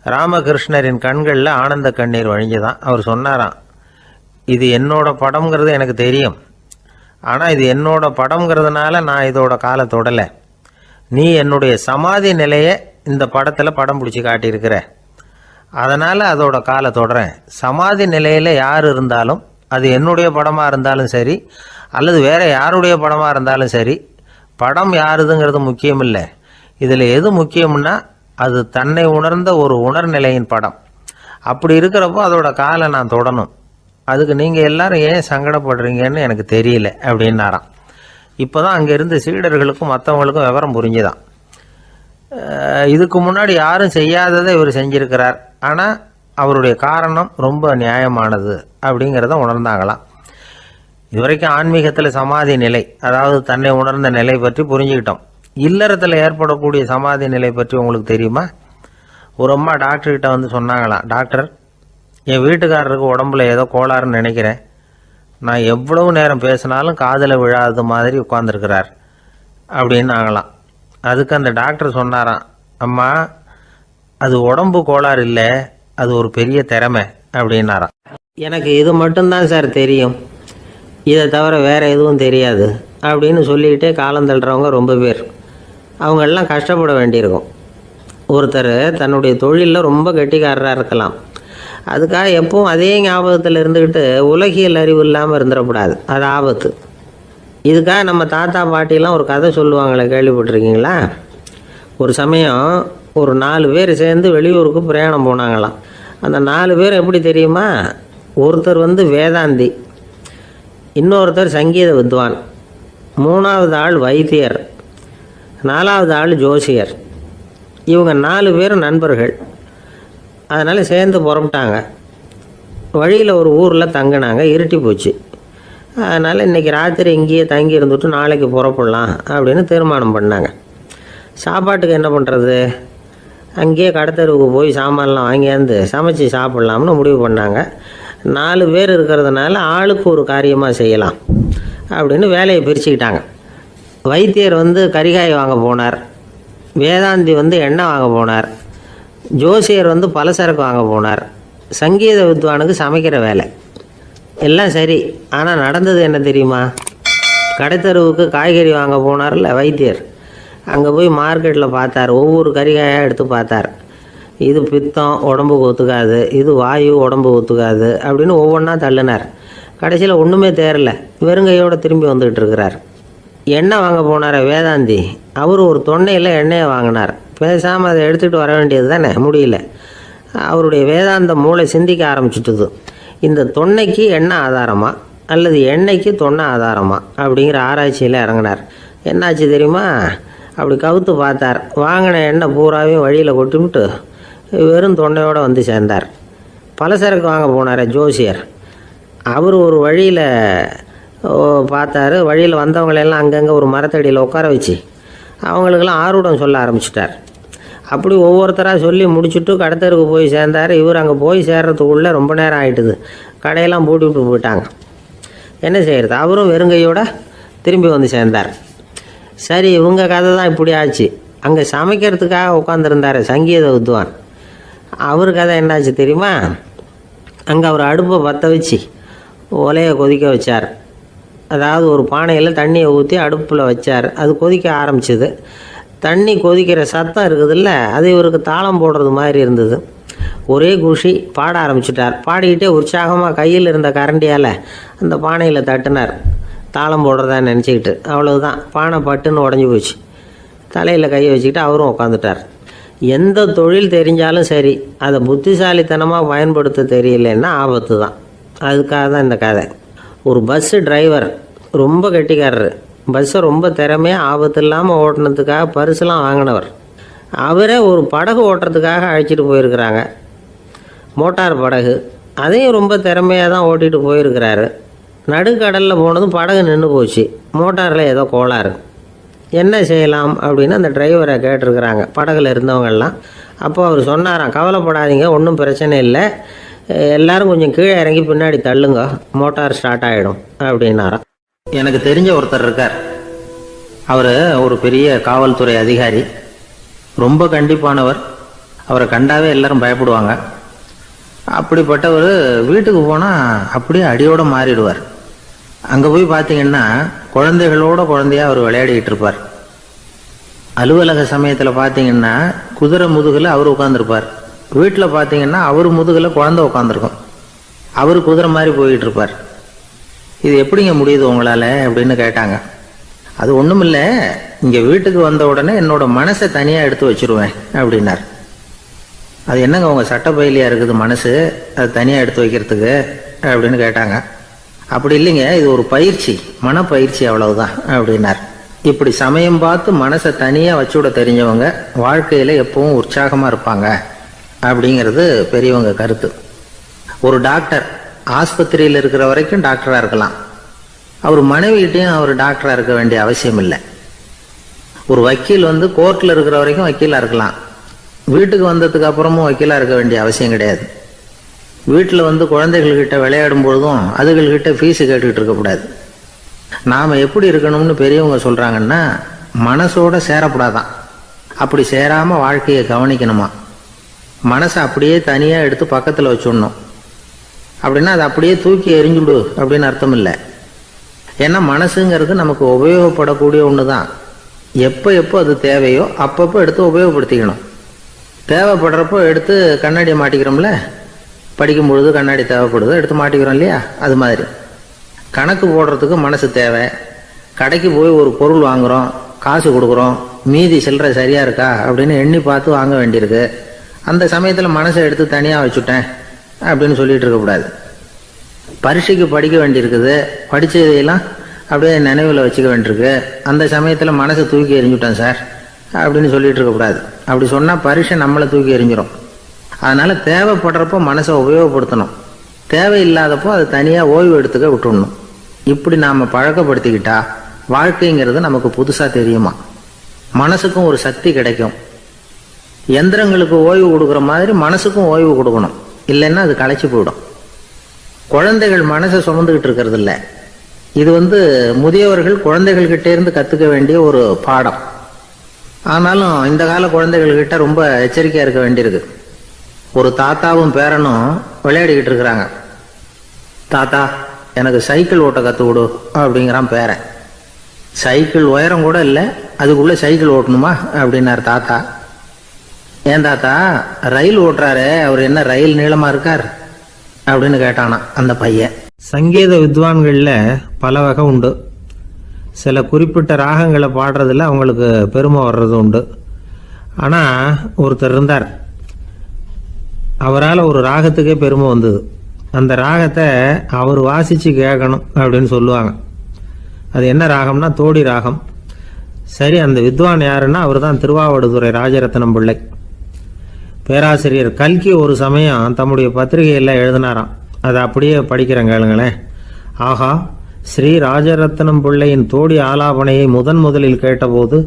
ராமகிருஷ்ணரின் கண்களில் ஆனந்த கண்ணீர் வழிஞ்சுதான். அவர் சொன்னாராம், இது என்னோட படம்ங்கிறது எனக்கு தெரியும், ஆனால் இது என்னோட படம்ங்கிறதுனால நான் இதோட காலை தொடலை. நீ என்னுடைய சமாதி நிலையை இந்த படத்தில் படம் பிடிச்சி காட்டியிருக்கிற, அதனால் அதோட காலை தொடறேன். சமாதி நிலையில் யார் இருந்தாலும், அது என்னுடைய படமாக இருந்தாலும் சரி அல்லது வேறு யாருடைய படமாக இருந்தாலும் சரி, படம் யாருதுங்கிறது முக்கியம் இல்லை. இதில் எது முக்கியம்னா அது தன்னை உணர்ந்த ஒரு உணர்நிலையின் படம். அப்படி இருக்கிறப்போ அதோட காலை நான் தொடணும். அதுக்கு நீங்கள் எல்லாரும் ஏன் சங்கடப்படுறீங்கன்னு எனக்கு தெரியல அப்படின்னாராம். இப்போ தான் அங்கே இருந்த சீடர்களுக்கும் மற்றவங்களுக்கும் விவரம் புரிஞ்சுதான். இதுக்கு முன்னாடி யாரும் செய்யாததை இவர் செஞ்சிருக்கிறார், ஆனால் அவருடைய காரணம் ரொம்ப நியாயமானது அப்படிங்கிறத உணர்ந்தாங்களாம். இதுவரைக்கும் ஆன்மீகத்தில் சமாதி நிலை, அதாவது தன்னை உணர்ந்த நிலை பற்றி புரிஞ்சுக்கிட்டோம். இல்லறத்தில் ஏற்படக்கூடிய சமாதி நிலை பற்றி உங்களுக்கு தெரியுமா? ஒரு அம்மா டாக்டர்கிட்ட வந்து சொன்னாங்களாம், டாக்டர், என் வீட்டுக்காரருக்கு உடம்புல ஏதோ கோளாறுன்னு நினைக்கிறேன், நான் எவ்வளவு நேரம் பேசினாலும் காதில் விழாதது மாதிரி உட்கார்ந்துருக்கிறார் அப்படின்னாங்களாம். அதுக்கு அந்த டாக்டர் சொன்னாராம், அம்மா அது உடம்பு கோளாறு இல்லை, அது ஒரு பெரிய திறமை அப்படின்னாராம். எனக்கு இது மட்டும்தான் சார் தெரியும், இதை தவிர வேறு எதுவும் தெரியாது அப்படின்னு சொல்லிக்கிட்டே காலம் தள்ளுறவங்க ரொம்ப பேர். அவங்களெல்லாம் கஷ்டப்பட வேண்டியிருக்கும். ஒருத்தர் தன்னுடைய தொழிலில் ரொம்ப கெட்டிக்காரராக இருக்கலாம், அதுக்காக எப்பவும் அதே ஞாபகத்தில் இருந்துக்கிட்டு உலகியல் அறிவு இல்லாமல் இருந்துடக்கூடாது, அது ஆபத்து. இதுக்காக நம்ம தாத்தா பாட்டிலாம் ஒரு கதை சொல்லுவாங்களே, கேள்விப்பட்டிருக்கீங்களா? ஒரு சமயம் ஒரு 4 பேர் சேர்ந்து வெளியூருக்கு பிரயாணம் போனாங்களாம். அந்த 4 பேர் எப்படி தெரியுமா? ஒருத்தர் வேதாந்தி, இன்னொருத்தர் சங்கீத வித்வான், 3வது ஆள் வைத்தியர், 4வது ஆள் ஜோசியர். இவங்க 4 பேரும் நண்பர்கள். அதனால் சேர்ந்து புறப்பட்டாங்க. வழியில் ஒரு ஊரில் தங்கினாங்க. இருட்டி போச்சு. அதனால் இன்றைக்கி ராத்திரி இங்கேயே தங்கி இருந்துட்டு நாளைக்கு புறப்படலாம் அப்படின்னு தீர்மானம் பண்ணாங்க. சாப்பாட்டுக்கு என்ன பண்ணுறது? அங்கேயே கடத்தெருவுக்கு போய் சாமான்லாம் வாங்கியாந்து சமைச்சு சாப்பிட்லாம்னு முடிவு பண்ணாங்க. 4 பேர் இருக்கிறதுனால ஆளுக்கு ஒரு காரியமாக செய்யலாம் அப்படின்னு வேலையை பிரிச்சுக்கிட்டாங்க. வைத்தியர் கரிகாய் வாங்க போனார், வேதாந்தி எண்ணெய் வாங்க போனார், ஜோசியர் பலசரக்கு வாங்க போனார், சங்கீத வித்வானுக்கு சமைக்கிற வேலை. எல்லாம் சரி, ஆனால் நடந்தது என்ன தெரியுமா? கடைத்தெருவுக்கு காய்கறி வாங்க போனார்ல வைத்தியர், அங்கே போய் மார்க்கெட்டில் பார்த்தார். ஒவ்வொரு கரிகாயாக எடுத்து பார்த்தார். இது பித்தம், உடம்புக்கு ஒத்துக்காது, இது வாயு, உடம்பு ஒத்துக்காது அப்படின்னு ஒவ்வொன்றா தள்ளினார். கடைசியில் ஒன்றுமே தேரல, வெறுங்கையோடு திரும்பி வந்துக்கிட்டு இருக்கிறார். எண்ணெய் வாங்க போனார் வேதாந்தி, அவர் ஒரு தொன்னையில் எண்ணெயை வாங்கினார். பேசாமல் அதை எடுத்துகிட்டு வர வேண்டியது தானே, முடியல. அவருடைய வேதாந்த மூளை சிந்திக்க ஆரம்பிச்சுட்டுது. இந்த தொன்னைக்கு எண்ணெய் ஆதாரமா அல்லது எண்ணெய்க்கு தொன்னை ஆதாரமா அப்படிங்கிற ஆராய்ச்சியில் இறங்கினார். என்னாச்சு தெரியுமா? அப்படி கவுத்து பார்த்தார். வாங்கின எண்ணெய் பூராவையும் வழியில் கொட்டிவிட்டு வெறும் தொண்டையோடு சேர்ந்தார். பலசரக்கு வாங்க போனார் ஜோசியர், அவர் ஒரு வழியில் பார்த்தாரு. வழியில் வந்தவங்களெல்லாம் அங்கங்கே ஒரு மரத்தடியில் உட்கார வச்சு அவங்களுக்கெல்லாம் ஆர்வம் சொல்ல ஆரம்பிச்சிட்டார். அப்படி ஒவ்வொருத்தராக சொல்லி முடிச்சுட்டு கடத்தருக்கு போய் சேர்ந்தார். இவர் அங்கே போய் சேர்றதுக்குள்ளே ரொம்ப நேரம் ஆகிட்டுது. கடையெல்லாம் பூட்டி விட்டு போயிட்டாங்க. என்ன செய்கிறது? அவரும் வெறுங்கையோடு திரும்பி சேர்ந்தார். சரி, இவங்க கதை தான் இப்படி ஆச்சு. அங்கே சமைக்கிறதுக்காக உட்காந்துருந்தார் சங்கீத வித்வான், அவர் கதை என்னாச்சு தெரியுமா? அங்கே அவர் அடுப்பை பற்ற வச்சு ஒலையை கொதிக்க வச்சார். அதாவது ஒரு பானையில் தண்ணியை ஊற்றி அடுப்பில் வச்சார். அது கொதிக்க ஆரம்பிச்சிது. தண்ணி கொதிக்கிற சத்தம் இருக்குதுல்ல, அது இவருக்கு தாளம் போடுறது மாதிரி இருந்தது. ஒரே குஷி, பாட ஆரம்பிச்சிட்டார். பாடிக்கிட்டே உற்சாகமாக கையில் இருந்த கரண்டியால் அந்த பானையில் தட்டினார், தாளம் போடுறதா நினச்சிக்கிட்டு. அவ்வளவுதான், பானை பட்டுன்னு உடஞ்சி போச்சு. தலையில் கையை வச்சுக்கிட்டு அவரும் உட்காந்துட்டார். எந்த தொழில் தெரிஞ்சாலும் சரி, அதை புத்திசாலித்தனமாக பயன்படுத்த தெரியலன்னா ஆபத்து தான். அதுக்காக தான் இந்த கதை. ஒரு பஸ்ஸு டிரைவர் ரொம்ப கெட்டிக்காரரு. பஸ்ஸை ரொம்ப திறமையாக ஆபத்து இல்லாமல் ஓட்டினதுக்காக பரிசுலாம் வாங்கினவர். அவரே ஒரு படகு ஓட்டுறதுக்காக அழைச்சிட்டு போயிருக்கிறாங்க, மோட்டார் படகு. அதையும் ரொம்ப திறமையாக தான் ஓட்டிகிட்டு போயிருக்கிறாரு. நடுக்கடலில் போனதும் படகு நின்று போச்சு. மோட்டாரில் ஏதோ கோளாறு. என்ன செய்யலாம் அப்படின்னு அந்த டிரைவரை கேட்டிருக்கிறாங்க படகுல இருந்தவங்கெல்லாம். அப்போ அவர் சொன்னாராம், கவலைப்படாதீங்க, ஒன்றும் பிரச்சனை இல்லை, எல்லாரும் கொஞ்சம் கீழே இறங்கி பின்னாடி தள்ளுங்க, மோட்டார் ஸ்டார்ட் ஆகிடும் அப்படின்னாராம். எனக்கு தெரிஞ்ச ஒருத்தர் இருக்கார். அவர் ஒரு பெரிய காவல்துறை அதிகாரி, ரொம்ப கண்டிப்பானவர். அவரை கண்டாவே எல்லாரும் பயப்படுவாங்க. அப்படிப்பட்டவர் வீட்டுக்கு போனால் அப்படியே அடியோடு மாறிடுவார். அங்கே போய் பார்த்தீங்கன்னா குழந்தைகளோட குழந்தையாக அவர் விளையாடிக்கிட்டு இருப்பார். அலுவலக சமயத்தில் பார்த்தீங்கன்னா குதிரை முதுகில் அவர் உட்காந்துருப்பார். வீட்டில் பார்த்தீங்கன்னா அவர் முதுகில் குழந்தை உட்காந்துருக்கும். அவர் குதிரை மாதிரி போயிட்டு இருப்பார். இது எப்படிங்க முடியுது உங்களால் அப்படின்னு கேட்டாங்க. அது ஒன்றும் இல்லை, இங்கே வீட்டுக்கு வந்த உடனே என்னோட மனசை தனியாக எடுத்து வச்சுருவேன் அப்படின்னார். அது என்னங்க உங்கள் சட்டப்பயிலியாக இருக்குது மனசு, அது தனியாக எடுத்து வைக்கிறதுக்கு அப்படின்னு கேட்டாங்க. அப்படி இல்லைங்க, இது ஒரு பயிற்சி, மனப்பயிற்சி, அவ்வளவுதான் அப்படின்னார். இப்படி சமயம் பார்த்து மனசை தனியாக வச்சுவிட தெரிஞ்சவங்க வாழ்க்கையில் எப்பவும் உற்சாகமாக இருப்பாங்க அப்படிங்கிறது பெரியவங்க கருத்து. ஒரு டாக்டர் ஆஸ்பத்திரியில் இருக்கிற வரைக்கும் டாக்டராக இருக்கலாம். அவர் மனைவிகிட்டையும் அவர் டாக்டராக இருக்க வேண்டிய அவசியம் இல்லை. ஒரு வக்கீல் கோர்ட்டில் இருக்கிற வரைக்கும் வக்கீலாக இருக்கலாம். வீட்டுக்கு வந்ததுக்கு அப்புறமும் வக்கீலாக இருக்க வேண்டிய அவசியம் கிடையாது. வீட்டில் குழந்தைகள்கிட்ட விளையாடும் பொழுதும் அதுகள்கிட்ட ஃபீஸு கேட்டுக்கிட்டு இருக்கக்கூடாது. நாம் எப்படி இருக்கணும்னு பெரியவங்க சொல்கிறாங்கன்னா, மனசோட சேரக்கூடாதான். அப்படி சேராமல் வாழ்க்கையை கவனிக்கணுமா. மனசை அப்படியே தனியாக எடுத்து பக்கத்தில் வச்சுடணும். அப்படின்னா அதை அப்படியே தூக்கி எறிஞ்சுடு அப்படின்னு அர்த்தம் இல்லை. ஏன்னா மனசுங்கிறது நமக்கு உபயோகப்படக்கூடிய ஒன்று தான். எப்போ எப்போ அது தேவையோ அப்பப்போ எடுத்து உபயோகப்படுத்திக்கணும். தேவைப்படுறப்போ எடுத்து கண்ணாடியை மாட்டிக்கிறோம்ல, படிக்கும் பொழுது கண்ணாடி தேவைப்படுது, எடுத்து மாட்டிக்கிறோம் இல்லையா? அது மாதிரி கணக்கு போடுறதுக்கு மனசு தேவை. கடைக்கு போய் ஒரு பொருள் வாங்குகிறோம், காசு கொடுக்குறோம், மீதி சில்லறை சரியாக இருக்கா அப்படின்னு எண்ணி பார்த்து வாங்க வேண்டியிருக்கு. அந்த சமயத்தில் மனசை எடுத்து தனியாக வச்சுட்டேன் அப்படின்னு சொல்லிட்டு இருக்கக்கூடாது. பரீட்சைக்கு படிக்க வேண்டியிருக்குது, படித்ததையெல்லாம் அப்படியே நினைவில் வச்சுக்க வேண்டியிருக்கு. அந்த சமயத்தில் மனசை தூக்கி எறிஞ்சுட்டேன் சார் அப்படின்னு சொல்லிட்டு இருக்கக்கூடாது. அப்படி சொன்னால் பரீட்சை நம்மளை தூக்கி எறிஞ்சிடும். அதனால் தேவைப்படுறப்போ மனசை உபயோகப்படுத்தணும், தேவையில்லாதப்போ அது தனியாக ஓய்வு எடுத்துக்க விட்டுடணும். இப்படி நாம் பழக்கப்படுத்திக்கிட்டா வாழ்க்கைங்கிறது நமக்கு புதுசாக தெரியுமா. மனசுக்கும் ஒரு சக்தி கிடைக்கும். எந்திரங்களுக்கு ஓய்வு கொடுக்குற மாதிரி மனசுக்கும் ஓய்வு கொடுக்கணும், இல்லைன்னா அது களைச்சி போயிடும். குழந்தைகள் மனசை சுமந்துக்கிட்டு இருக்கிறது இல்லை. இது முதியவர்கள் குழந்தைகள்கிட்ட இருந்து கற்றுக்க வேண்டிய ஒரு பாடம். ஆனாலும் இந்த கால குழந்தைகள்கிட்ட ரொம்ப எச்சரிக்கையாக இருக்க வேண்டியிருக்கு. ஒரு தாத்தாவும் பேரனும் விளையாடிக்கிட்டு இருக்கிறாங்க. தாத்தா எனக்கு சைக்கிள் ஓட்ட கற்றுக் கொடு அப்படிங்கிறான் பேரன். சைக்கிள் உயரம் கூட இல்லை, அதுக்குள்ளே சைக்கிள் ஓட்டணுமா அப்படின்னார் தாத்தா. ஏன் தாத்தா, ரயில் ஓட்டுறாரு, அவர் என்ன ரயில் நீளமாக இருக்கார் அப்படின்னு கேட்டானா அந்த பையன். சங்கீத வித்வான்களில் பல வகை உண்டு. சில குறிப்பிட்ட ராகங்களை பாடுறதுல அவங்களுக்கு பெருமை வர்றது உண்டு. ஆனால் ஒருத்தர் இருந்தார், அவரால் ஒரு ராகத்துக்கே பெருமை வந்தது. அந்த ராகத்தை அவர் வாசித்து கேட்கணும் அப்படின்னு சொல்லுவாங்க. அது என்ன ராகம்னா தோடி ராகம். சரி, அந்த வித்வான் யாருன்னா அவர் தான் திருவாவடுதுறை ராஜரத்னம் பிள்ளை. பேராசிரியர் கல்கி ஒரு சமயம் தம்முடைய பத்திரிகையில் எழுதினாராம். அதை அப்படியே படிக்கிறேன் கேளுங்களேன். ஆகா, ஸ்ரீ ராஜரத்னம் பிள்ளையின் தோடி ஆலாபனையை முதலில் கேட்டபோது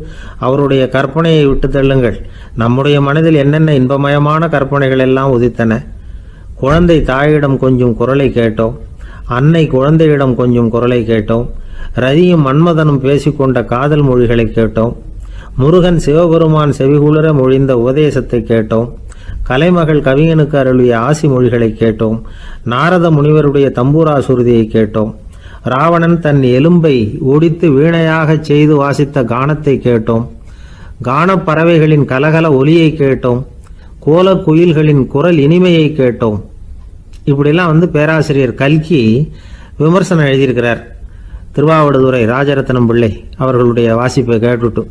அவருடைய கற்பனையை விட்டு தள்ளுங்கள். நம்முடைய மனதில் என்னென்ன இன்பமயமான கற்பனைகள் எல்லாம் உதித்தன. குழந்தை தாயிடம் கொஞ்சம் குரலை கேட்டோம், அன்னை குழந்தையிடம் கொஞ்சம் குரலை கேட்டோம், ரதியும் மன்மதனும் பேசிக்கொண்ட காதல் மொழிகளை கேட்டோம், முருகன் சிவபெருமான் செவிகுளர மொழிந்த உபதேசத்தை கேட்டோம், கலைமகள் கவிஞனுக்கு அருளிய ஆசி மொழிகளை கேட்டோம், நாரத முனிவருடைய தம்பூரா சுருதியை கேட்டோம், ராவணன் தன் எலும்பை ஒடித்து வீணையாகச் செய்து வாசித்த கானத்தை கேட்டோம், கானப்பறவைகளின் கலகல ஒலியை கேட்டோம், கோல குயில்களின் குரல் இனிமையை கேட்டோம். இப்படிலாம் பேராசிரியர் கல்கி விமர்சனம் எழுதியிருக்கிறார். திருவாவடுதுறை ராஜரத்னம் பிள்ளை அவர்களுடைய வாசிப்பை கேட்டுட்டு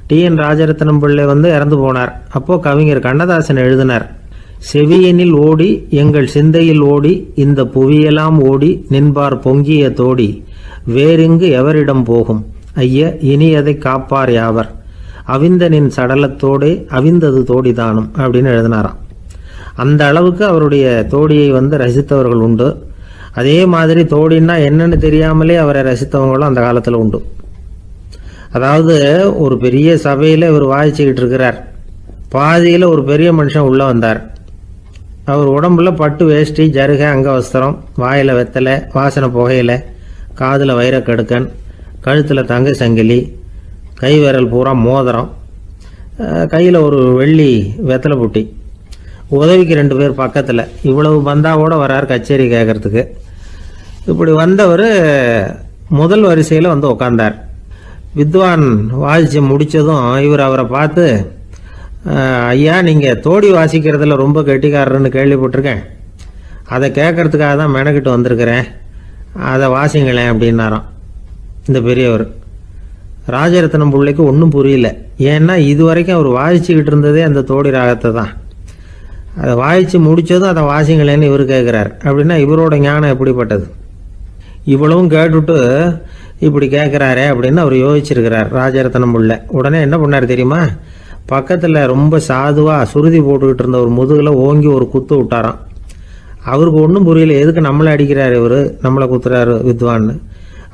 டி.என். ராஜரத்னம் பிள்ளை இறந்து போனார். அப்போ கவிஞர் கண்ணதாசன் எழுதினார், செவியனில் ஓடி எங்கள் சிந்தையில் ஓடி இந்த புவியெல்லாம் ஓடி நின்பார் பொங்கிய தோடி வேறிங்கு எவரிடம் போகும் ஐய இனி அதை காப்பார் யாவர் அவிந்தனின் சடலத்தோடே அவிந்தது தோடிதானும் அப்படின்னு எழுதினாராம். அந்த அளவுக்கு அவருடைய தோடியை ரசித்தவர்கள் உண்டு. அதே மாதிரி தோடின்னா என்னன்னு தெரியாமலே அவரை ரசித்தவங்களும் அந்த காலத்தில் உண்டு. அதாவது ஒரு பெரிய சபையில் இவர் வாசிச்சுக்கிட்டு இருக்கிறார். பாதியில் ஒரு பெரிய மனுஷன் உள்ளே வந்தார். அவர் உடம்புல பட்டு வேஷ்டி, ஜருகை, அங்கவஸ்திரம், வாயில் வெத்தலை, வாசனை புகையில, காதில் வைரக்கடுக்கன், கழுத்தில் தங்க சங்கிலி, கை விரல் பூரா மோதிரம், கையில் ஒரு வெள்ளி வெத்தலை புட்டி, உதவிக்கு 2 பேர் பக்கத்தில். இவ்வளவு பந்தாவோடு வரார் கச்சேரி கேட்கறதுக்கு. இப்படி வந்தவர் முதல் வரிசையில் உட்கார்ந்தார். வித்வான் வாசித்து முடித்ததும் இவர் அவரை பார்த்து, ஐயா நீங்கள் தோடி வாசிக்கிறதுல ரொம்ப கெட்டிக்காரர்னு கேள்விப்பட்டிருக்கேன், அதை கேட்கறதுக்காக தான் மெனக்கிட்டு வந்திருக்கிறேன், அதை வாசிங்களேன் அப்படின்னாராம் இந்த பெரியவர். ராஜரத்னம் பிள்ளைக்கு ஒன்றும் புரியல. ஏன்னா இது வரைக்கும் அவர் வாசிச்சுக்கிட்டு இருந்ததே அந்த தோடி ராகத்தை தான். அதை வாசித்து முடித்ததும் அதை வாசிங்களேன்னு இவர் கேட்குறார். அப்படின்னா இவரோட ஞானம் எப்படிப்பட்டது? இவ்வளவும் கேட்டுட்டு இப்படி கேட்குறாரே அப்படின்னு அவர் யோசிச்சிருக்கிறார் ராஜரத்னம் பிள்ளை. உடனே என்ன பண்ணார் தெரியுமா? பக்கத்தில் ரொம்ப சாதுவாக சுருதி போட்டுக்கிட்டு இருந்த ஒரு முதுகில் ஓங்கி ஒரு குத்து விட்டாராம். அவருக்கு ஒன்றும் புரியல, எதுக்கு நம்மளை அடிக்கிறார் இவர், நம்மளை குத்துறாரு வித்வான்னு.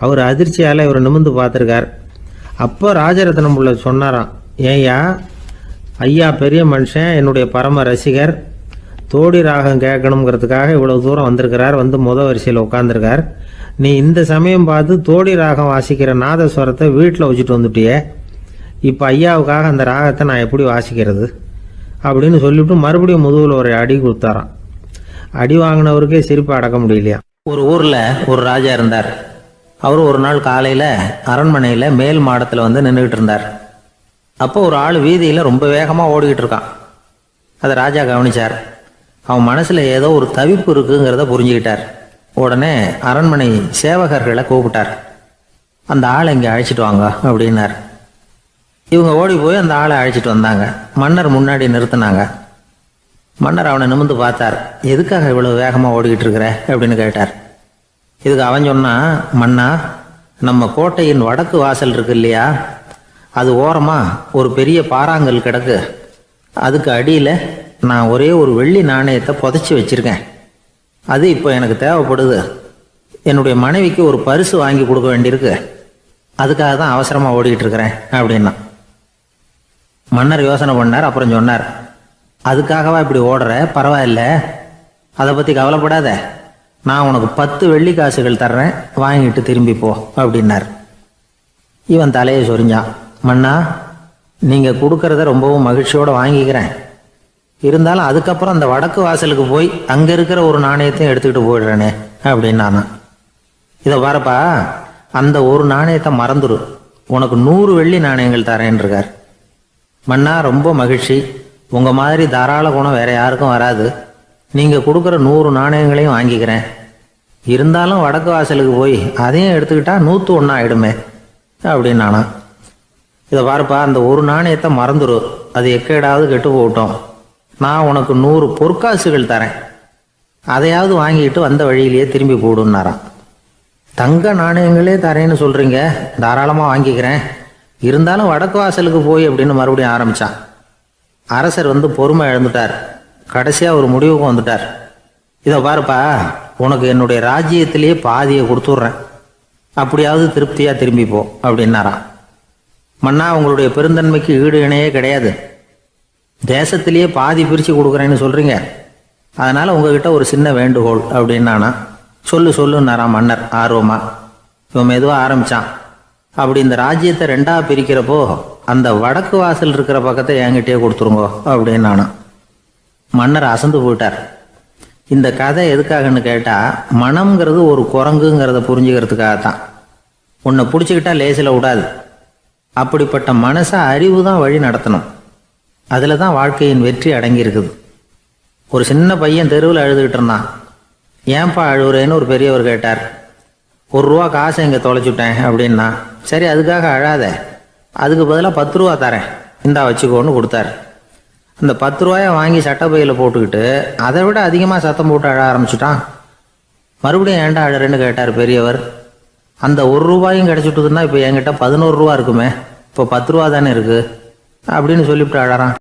அவர் அதிர்ச்சியால் இவர் நிமிர்ந்து பார்த்துருக்கார். அப்போ ராஜரத்னம் பிள்ளை சொன்னாராம், ஏய்யா ஐயா பெரிய மனுஷன், என்னுடைய பரம ரசிகர், தோடி ராகம் கேட்கணுங்கிறதுக்காக இவ்வளவு தூரம் வந்திருக்கிறார், முத வரிசையில் உட்காந்துருக்கார், நீ இந்த சமயம் பார்த்து தோடி ராகம் வாசிக்கிற நாதஸ்வரத்தை வீட்டில் வச்சுட்டு வந்துட்டியே, இப்போ ஐயாவுக்காக அந்த ராகத்தை நான் எப்படி வாசிக்கிறது அப்படின்னு சொல்லிவிட்டு மறுபடியும் முதுகில் ஒரு அடி கொடுத்தாராம். அடி வாங்கினவருக்கே சிரிப்பு அடக்க முடியலையா. ஒரு ஊரில் ஒரு ராஜா இருந்தார். அவர் ஒரு நாள் காலையில் அரண்மனையில் மேல் மாடத்தில் வந்து நின்றுக்கிட்டு இருந்தார். அப்போ ஒரு ஆள் வீதியில் ரொம்ப வேகமாக ஓடிக்கிட்டு இருக்கான். அதை ராஜா கவனிச்சார். அவன் மனசில் ஏதோ ஒரு தவிப்பு இருக்குங்கிறத புரிஞ்சுக்கிட்டார். உடனே அரண்மனை சேவகர்களை கூப்பிட்டார். அந்த ஆளை இங்கே அழைச்சிட்டு வாங்க அப்படின்னார். இவங்க ஓடி போய் அந்த ஆளை அழைச்சிட்டு வந்தாங்க. மன்னர் முன்னாடி நிறுத்தினாங்க. மன்னர் அவனை நிமிர்ந்து பார்த்தார். எதுக்காக இவ்வளவு வேகமாக ஓடிக்கிட்டு இருக்கிற அப்படின்னு கேட்டார். இதுக்கு அவன் சொன்னான், மன்னா, நம்ம கோட்டையின் வடக்கு வாசல் இருக்கு இல்லையா, அது ஓரமாக ஒரு பெரிய பாறாங்கல் கிடக்கு. அதுக்கு அடியில் நான் ஒரே ஒரு வெள்ளி நாணயத்தை புதைச்சி வச்சிருக்கேன். அது இப்போ எனக்கு தேவைப்படுது. என்னுடைய மனைவிக்கு ஒரு பரிசு வாங்கி கொடுக்க வேண்டியிருக்கு. அதுக்காக தான் அவசரமாக ஓடிக்கிட்டு இருக்கிறேன் அப்படின்னா. மன்னர் யோசனை பண்ணார். அப்புறம் சொன்னார், அதுக்காகவா இப்படி ஓடுற? பரவாயில்ல, அதை பற்றி கவலைப்படாத. நான் உனக்கு 10 வெள்ளி காசுகள் தர்றேன், வாங்கிட்டு திரும்பி போ அப்படின்னார். இவன் தலையை சொரிஞ்சான். மன்னா, நீங்கள் கொடுக்கறத ரொம்பவும் மகிழ்ச்சியோடு வாங்கிக்கிறேன். இருந்தாலும் அதுக்கப்புறம் அந்த வடக்கு வாசலுக்கு போய் அங்கே இருக்கிற ஒரு நாணயத்தையும் எடுத்துக்கிட்டு போயிடுறேனே அப்படின்னானா. இதை பாருப்பா, அந்த ஒரு நாணயத்தை மறந்துடு, உனக்கு 100 வெள்ளி நாணயங்கள் தரேன் இருக்கார். மன்னா, ரொம்ப மகிழ்ச்சி. உங்கள் மாதிரி தாராள குணம் வேற யாருக்கும் வராது. நீங்கள் கொடுக்குற 100 நாணயங்களையும் வாங்கிக்கிறேன். இருந்தாலும் வடக்கு வாசலுக்கு போய் அதையும் எடுத்துக்கிட்டா 101 ஆயிடுமே அப்படின்னானா. இதை பாருப்பா, அந்த ஒரு நாணயத்தை மறந்துடு, அது எக்கேடாவது கெட்டு போகட்டும். நான் உனக்கு 100 பொற்காசுகள் தரேன், அதையாவது வாங்கிட்டு வந்த வழியிலேயே திரும்பி போடுன்னாராம். தங்க நாணயங்களே தரேன்னு சொல்கிறீங்க, தாராளமாக வாங்கிக்கிறேன். இருந்தாலும் வடக்கு வாசலுக்கு போய் அப்படின்னு மறுபடியும் ஆரம்பித்தான். அரசர் வந்து பொறுமை இழந்துட்டார். கடைசியாக ஒரு முடிவுக்கு வந்துட்டார். இதை பாருப்பா, உனக்கு என்னுடைய ராஜ்யத்திலேயே பாதியை கொடுத்துட்றேன், அப்படியாவது திருப்தியாக திரும்பி போ அப்படின்னாராம். மன்னா, உங்களுடைய பெருந்தன்மைக்கு ஈடு இணையே கிடையாது. தேசத்திலேயே பாதி பிரித்து கொடுக்குறேன்னு சொல்கிறீங்க, அதனால் உங்ககிட்ட ஒரு சின்ன வேண்டுகோள் அப்படின்னானா. சொல்லுன்னாராம் மன்னர் ஆர்வமா. இவன் மெதுவாக ஆரம்பித்தான். அப்படி இந்த ராஜ்யத்தை 2ஆ பிரிக்கிறப்போ அந்த வடக்கு வாசல் இருக்கிற பக்கத்தை என்கிட்டயே கொடுத்துருங்கோ அப்படின்னானா. மன்னர் அசந்து போயிட்டார். இந்த கதை எதுக்காகன்னு கேட்டால், மனம்ங்கிறது ஒரு குரங்குங்கிறத புரிஞ்சுக்கிறதுக்காகத்தான். உன்னை பிடிச்சிக்கிட்டா லேசில் விடாது. அப்படிப்பட்ட மனசை அறிவு தான் வழி நடத்தணும். அதில் தான் வாழ்க்கையின் வெற்றி அடங்கியிருக்குது. ஒரு சின்ன பையன் தெருவில் அழுதுகிட்டு இருந்தான். ஏன்பா அழுகுறேன்னு ஒரு பெரியவர் கேட்டார். 1 ரூபா காசை இங்கே தொலைச்சுட்டேன் அப்படின்னா. சரி, அதுக்காக அழாத, அதுக்கு பதிலாக 10 ரூபா தரேன், இந்தா வச்சுக்கோன்னு கொடுத்தாரு. அந்த 10 ரூபாயை வாங்கி சட்டப்பையில் போட்டுக்கிட்டு அதை விட அதிகமாக சத்தம் போட்டு அழ ஆரம்பிச்சுட்டான். மறுபடியும் ஏன்டா அழறேன்னு கேட்டார் பெரியவர். அந்த 1 ரூபாயும் கிடைச்சிட்டுதுன்னா இப்போ என்கிட்ட 11 ரூபா இருக்குமே, இப்போ 10 ரூபா தானே இருக்குது அப்படின்னு சொல்லிவிட்டு அழறான்.